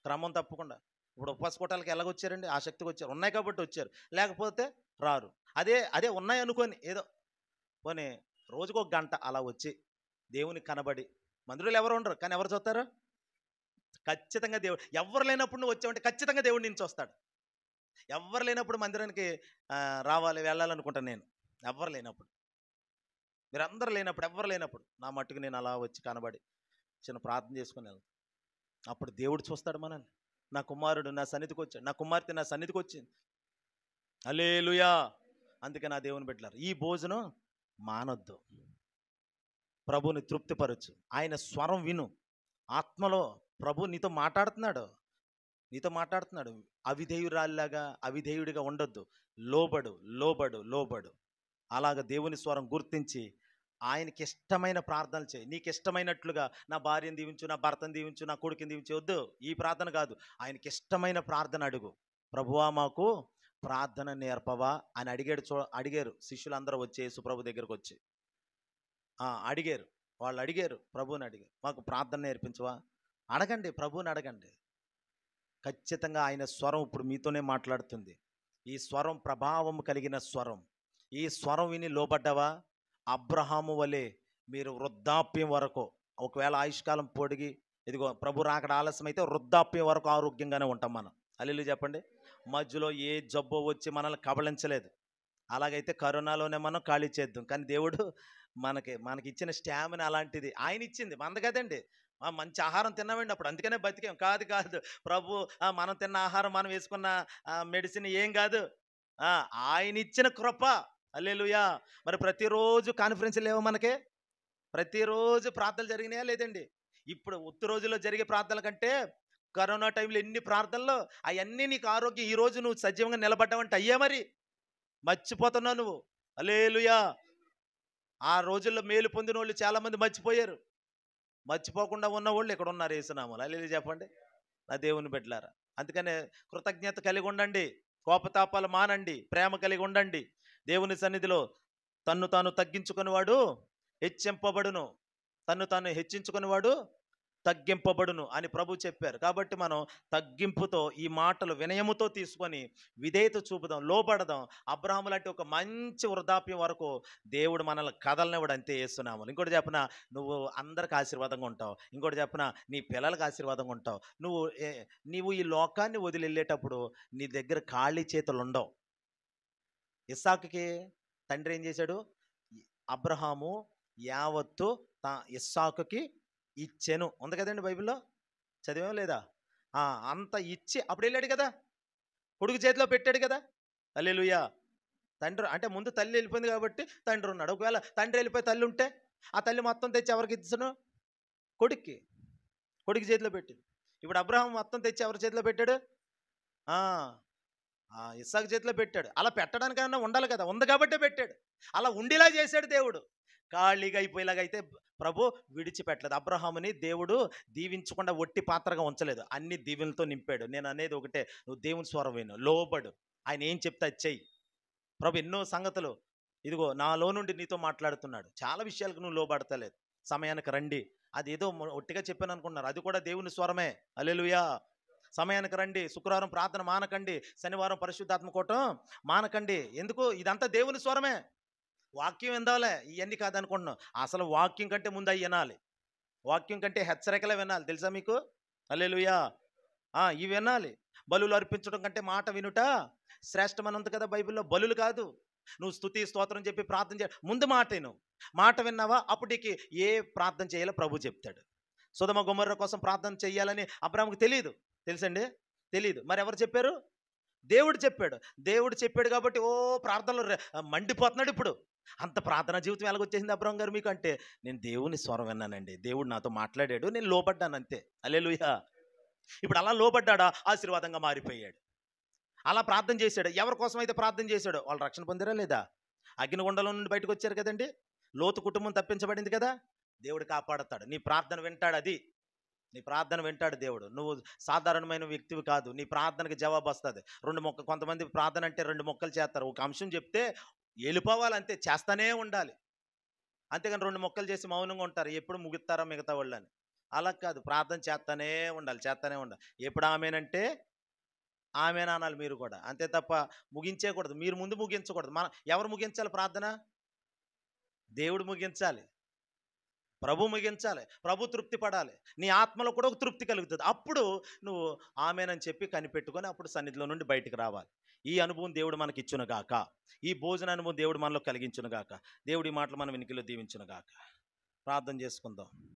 A: క్రమం తప్పకుండా. ఇప్పుడు ఉపవాస కూటాలకి ఎలాగొచ్చారండి? ఆసక్తిగా వచ్చారు. ఉన్నాయి కాబట్టి వచ్చారు, లేకపోతే రారు. అదే అదే ఉన్నాయి అనుకొని ఏదో పోనీ రోజుకు ఒక గంట అలా వచ్చి దేవునికి కనబడి, మందిరంలో ఎవరు ఉండరు కానీ ఎవరు చూస్తారు? ఖచ్చితంగా దేవుడు. ఎవరు లేనప్పుడు నువ్వు వచ్చావంటే ఖచ్చితంగా దేవుడు నిన్ను చూస్తాడు. ఎవరు లేనప్పుడు మందిరానికి రావాలి వెళ్ళాలనుకుంటాను నేను. ఎవరు లేనప్పుడు, మీరందరూ లేనప్పుడు, ఎవరు లేనప్పుడు నా మట్టుకు నేను అలా వచ్చి కనబడి చిన్న ప్రార్థన చేసుకుని వెళ్తాను. అప్పుడు దేవుడు చూస్తాడు మనల్ని. నా కుమారుడు నా సన్నిధికి వచ్చాడు, నా కుమార్తె నా సన్నిధికి వచ్చింది. హల్లెలూయా. అందుకే నా దేవుని బిడ్డలారా, ఈ భోజనం మానొద్దు. ప్రభుని తృప్తిపరచు. ఆయన స్వరం విను. ఆత్మలో ప్రభు నీతో మాట్లాడుతున్నాడు, నీతో మాట్లాడుతున్నాడు. అవిధేయురాల్లాగా, అవిధేయుడిగా ఉండొద్దు. లోబడు, లోబడు, లోబడు. అలాగ దేవుని స్వరం గుర్తించి ఆయనకి ఇష్టమైన ప్రార్థనలు చేయి. నీకు ఇష్టమైనట్లుగా నా భార్యను దీవించు, నా భర్తను దీవించు, నా కొడుకుని దీవించు వద్దు. ఈ ప్రార్థన కాదు. ఆయనకి ఇష్టమైన ప్రార్థన అడుగు. ప్రభువా మాకు ప్రార్థన నేర్పవా అని అడిగారు శిష్యులందరూ వచ్చి యేసుప్రభు దగ్గరకు వచ్చి అడిగారు. వాళ్ళు అడిగారు, ప్రభువుని అడిగారు, మాకు ప్రార్థన నేర్పించవా? అడగండి, ప్రభువుని అడగండి. ఖచ్చితంగా ఆయన స్వరం ఇప్పుడు మీతోనే మాట్లాడుతుంది. ఈ స్వరం ప్రభావం కలిగిన స్వరం. ఈ స్వరం విని లోబడ్డవా? అబ్రహాము వలె మీరు వృద్ధాప్యం వరకు, ఒకవేళ ఆయుష్కాలం పొడిగి ఇదిగో ప్రభు రాకడ ఆలస్యం అయితే వృద్ధాప్యం వరకు ఆరోగ్యంగానే ఉంటాం మనం. హల్లెలూయా చెప్పండి. మధ్యలో ఏ జబ్బు వచ్చి మనల్ని కబళించలేదు. అలాగైతే కరోనాలోనే మనం ఖాళీ చేద్దాం. కానీ దేవుడు మనకి ఇచ్చిన స్టామినా అలాంటిది. ఆయన ఇచ్చింది మనది కదండి. మంచి ఆహారం తిన్నామండి అప్పుడు, అందుకనే బతికాం. కాదు కాదు ప్రభు మనం తిన్న ఆహారం, మనం వేసుకున్న మెడిసిన్ ఏం కాదు. ఆయన ఇచ్చిన కృప. హల్లెలూయా. మరి ప్రతిరోజు కాన్ఫరెన్స్లు లేవు మనకే? ప్రతిరోజు ప్రార్థనలు జరిగినాయా లేదండి? ఇప్పుడు ఉత్తి రోజుల్లో జరిగే ప్రార్థనల కంటే కరోనా టైంలో ఎన్ని ప్రార్థనలు, అవన్నీ నీకు ఆరోగ్యం. ఈరోజు నువ్వు సజీవంగా నిలబడ్డావంటే అయ్యే మరి మర్చిపోతున్నావు నువ్వు. హల్లెలూయా. ఆ రోజుల్లో మేలు పొందిన వాళ్ళు చాలామంది మర్చిపోయారు. మర్చిపోకుండా ఉన్న వాళ్ళు ఇక్కడ ఉన్నారు యేసునామములో. హల్లెలూయా చెప్పండి నా దేవుని బిడ్డలారా. అందుకనే కృతజ్ఞత కలిగి ఉండండి, కోపతాపాలు మానండి, ప్రేమ కలిగి ఉండండి. దేవుని సన్నిధిలో తన్ను తాను తగ్గించుకునేవాడు హెచ్చింపబడును, తన్ను తాను హెచ్చించుకునేవాడు తగ్గింపబడును అని ప్రభు చెప్పారు. కాబట్టి మనం తగ్గింపుతో ఈ మాటలు వినయముతో తీసుకొని విధేయత చూపుదాం, లోబడదాం. అబ్రహాము లాంటి ఒక మంచి వృద్ధాప్యం వరకు దేవుడు మనల్ని కదలనివ్వడు, అంతే యేసునామములో. ఇంకోటి చెప్పనా, నువ్వు అందరికి ఆశీర్వాదంగా ఉంటావు. ఇంకోటి చెప్పనా, నీ పిల్లలకు ఆశీర్వాదంగా ఉంటావు. నీవు ఈ లోకాన్ని వదిలి వెళ్ళేటప్పుడు నీ దగ్గర ఖాళీ చేతులు ఉండవు. ఇస్సాకుకి తండ్రి ఏం చేశాడు? అబ్రహాము యావత్తు ఇస్సాకుకి ఇచ్చెను ఉంది కదండి బైబిల్లో, చదివాం లేదా? అంత ఇచ్చి అప్పుడు వెళ్ళాడు కదా, కొడుకు చేతిలో పెట్టాడు కదా. హల్లెలూయా. తండ్రి అంటే ముందు తల్లి వెళ్ళిపోయింది కాబట్టి తండ్రి ఉన్నాడు. ఒకవేళ తండ్రి వెళ్ళిపోయి తల్లి ఉంటే ఆ తల్లి మొత్తం తెచ్చి ఎవరికి ఇచ్చాను? కొడుకు చేతిలో పెట్టింది. ఇప్పుడు అబ్రహాం మొత్తం తెచ్చి ఎవరి చేతిలో పెట్టాడు? ఇస్సాకు చేతిలో పెట్టాడు. అలా పెట్టడానికైనా ఉండాలి కదా, ఉంది కాబట్టే పెట్టాడు. అలా ఉండేలా చేశాడు దేవుడు. ఖాళీగా అయిపోయేలాగా అయితే ప్రభు విడిచిపెట్టలేదు. అబ్రహాముని దేవుడు దీవించకుండా ఒట్టి పాత్రగా ఉంచలేదు, అన్ని దీవెనలతో నింపాడు. నేను అనేది ఒకటే, నువ్వు దేవుని స్వరం విను, లోబడు. ఆయన ఏం చెప్తే అది చెయ్యి. ప్రభు ఎన్నో సంగతులు ఇదిగో నాలో నుండి నీతో మాట్లాడుతున్నాడు. చాలా విషయాలకు నువ్వు లోబడతలేదు. సమయానికి రండి, అది ఏదో ఒట్టిగా చెప్పాను అనుకుంటున్నారు, అది కూడా దేవుని స్వరమే. హల్లెలూయా. సమయానికి రండి, శుక్రవారం ప్రార్థన మానకండి, శనివారం పరిశుద్ధాత్మ కూటం మానకండి. ఎందుకు? ఇదంతా దేవుని స్వరమే. వాక్యం విందాలే, ఇవన్నీ కాదనుకుంటున్నాం. అసలు వాక్యం కంటే ముందు అవి వినాలి. వాక్యం కంటే హెచ్చరికలే వినాలి, తెలుసా మీకు? హల్లెలూయా. ఇవి వినాలి. బలులు అర్పించడం కంటే మాట వినుట శ్రేష్టమని ఉంది కదా బైబిల్లో. బలులు కాదు, నువ్వు స్తుతి స్తోత్రం చెప్పి ప్రార్థన చేయ ముందు మాట విను. మాట విన్నావా, అప్పటికి ఏ ప్రార్థన చేయాలో ప్రభు చెప్తాడు. సొదొమ గొమొర్రా కోసం ప్రార్థన చేయాలని అబ్రాహాముకు తెలియదు, తెలుసండి? తెలీదు. మరి ఎవరు చెప్పారు? దేవుడు చెప్పాడు. దేవుడు చెప్పాడు కాబట్టి ప్రార్థనలో మండిపోతున్నాడు ఇప్పుడు. అంత ప్రార్థనా జీవితం ఎలాగొచ్చేసింది అబ్రాహాం గారు మీకు అంటే, నేను దేవుని స్వరం విన్నానండి. దేవుడు నాతో మాట్లాడాడు. నేను లోబడ్డాను అంతే. హల్లెలూయా! ఇప్పుడు అలా లోబడ్డాడా ఆశీర్వాదంగా మారిపోయాడు. అలా ప్రార్థన చేశాడు. ఎవరి కోసం అయితే ప్రార్థన చేశాడో వాళ్ళు రక్షణ పొందారా లేదా? అగ్నిగుండంలో నుండి బయటకొచ్చారు కదండీ! లోతు కుటుంబం తప్పించబడింది కదా! దేవుడు కాపాడతాడు. నీ ప్రార్థన వింటాడు అది. నీ ప్రార్థన వింటాడు దేవుడు. నువ్వు సాధారణమైన వ్యక్తివి కాదు. నీ ప్రార్థనకి జవాబొస్తది. కొంతమంది ప్రార్థన అంటే 2 ముక్కలు చేస్తారు. ఒక అంశం చెప్తే ఎళ్ళిపోవాలంతే. చేస్తానే ఉండాలి. అంతేగాని 2 ముక్కలు చేసి మౌనంగా ఉంటారు. ఎప్పుడు ముగిత్తారా మిగతా వాళ్ళని. అలా కాదు. ప్రార్థన చేత్తనే ఉండాలి. చేత్తనే ఉండాలి. ఎప్పుడు ఆమేనంటే ఆమేన్ అనాలి మీరు కూడా. అంతే తప్ప ముగించేయకూడదు. మీరు ముందు ముగించకూడదు. ఎవరు ముగించాలి ప్రార్థన? దేవుడు ముగించాలి. ప్రభు ముగించాలి. ప్రభు తృప్తి పడాలి. నీ ఆత్మలో కూడా ఒక తృప్తి కలుగుతది. అప్పుడు నువ్వు ఆమేనని చెప్పి కనిపెట్టుకొని అప్పుడు సన్నిధిలో నుండి బయటికి రావాలి. ఈ అనుభవం దేవుడు మనకిచ్చునుగాక. ఈ భోజన అనుభవం దేవుడు మనలో కలిగించునుగాక. దేవుడి మాటలు మన వెనుకలో దీవించునుగాక. ప్రార్థన చేసుకుందాం.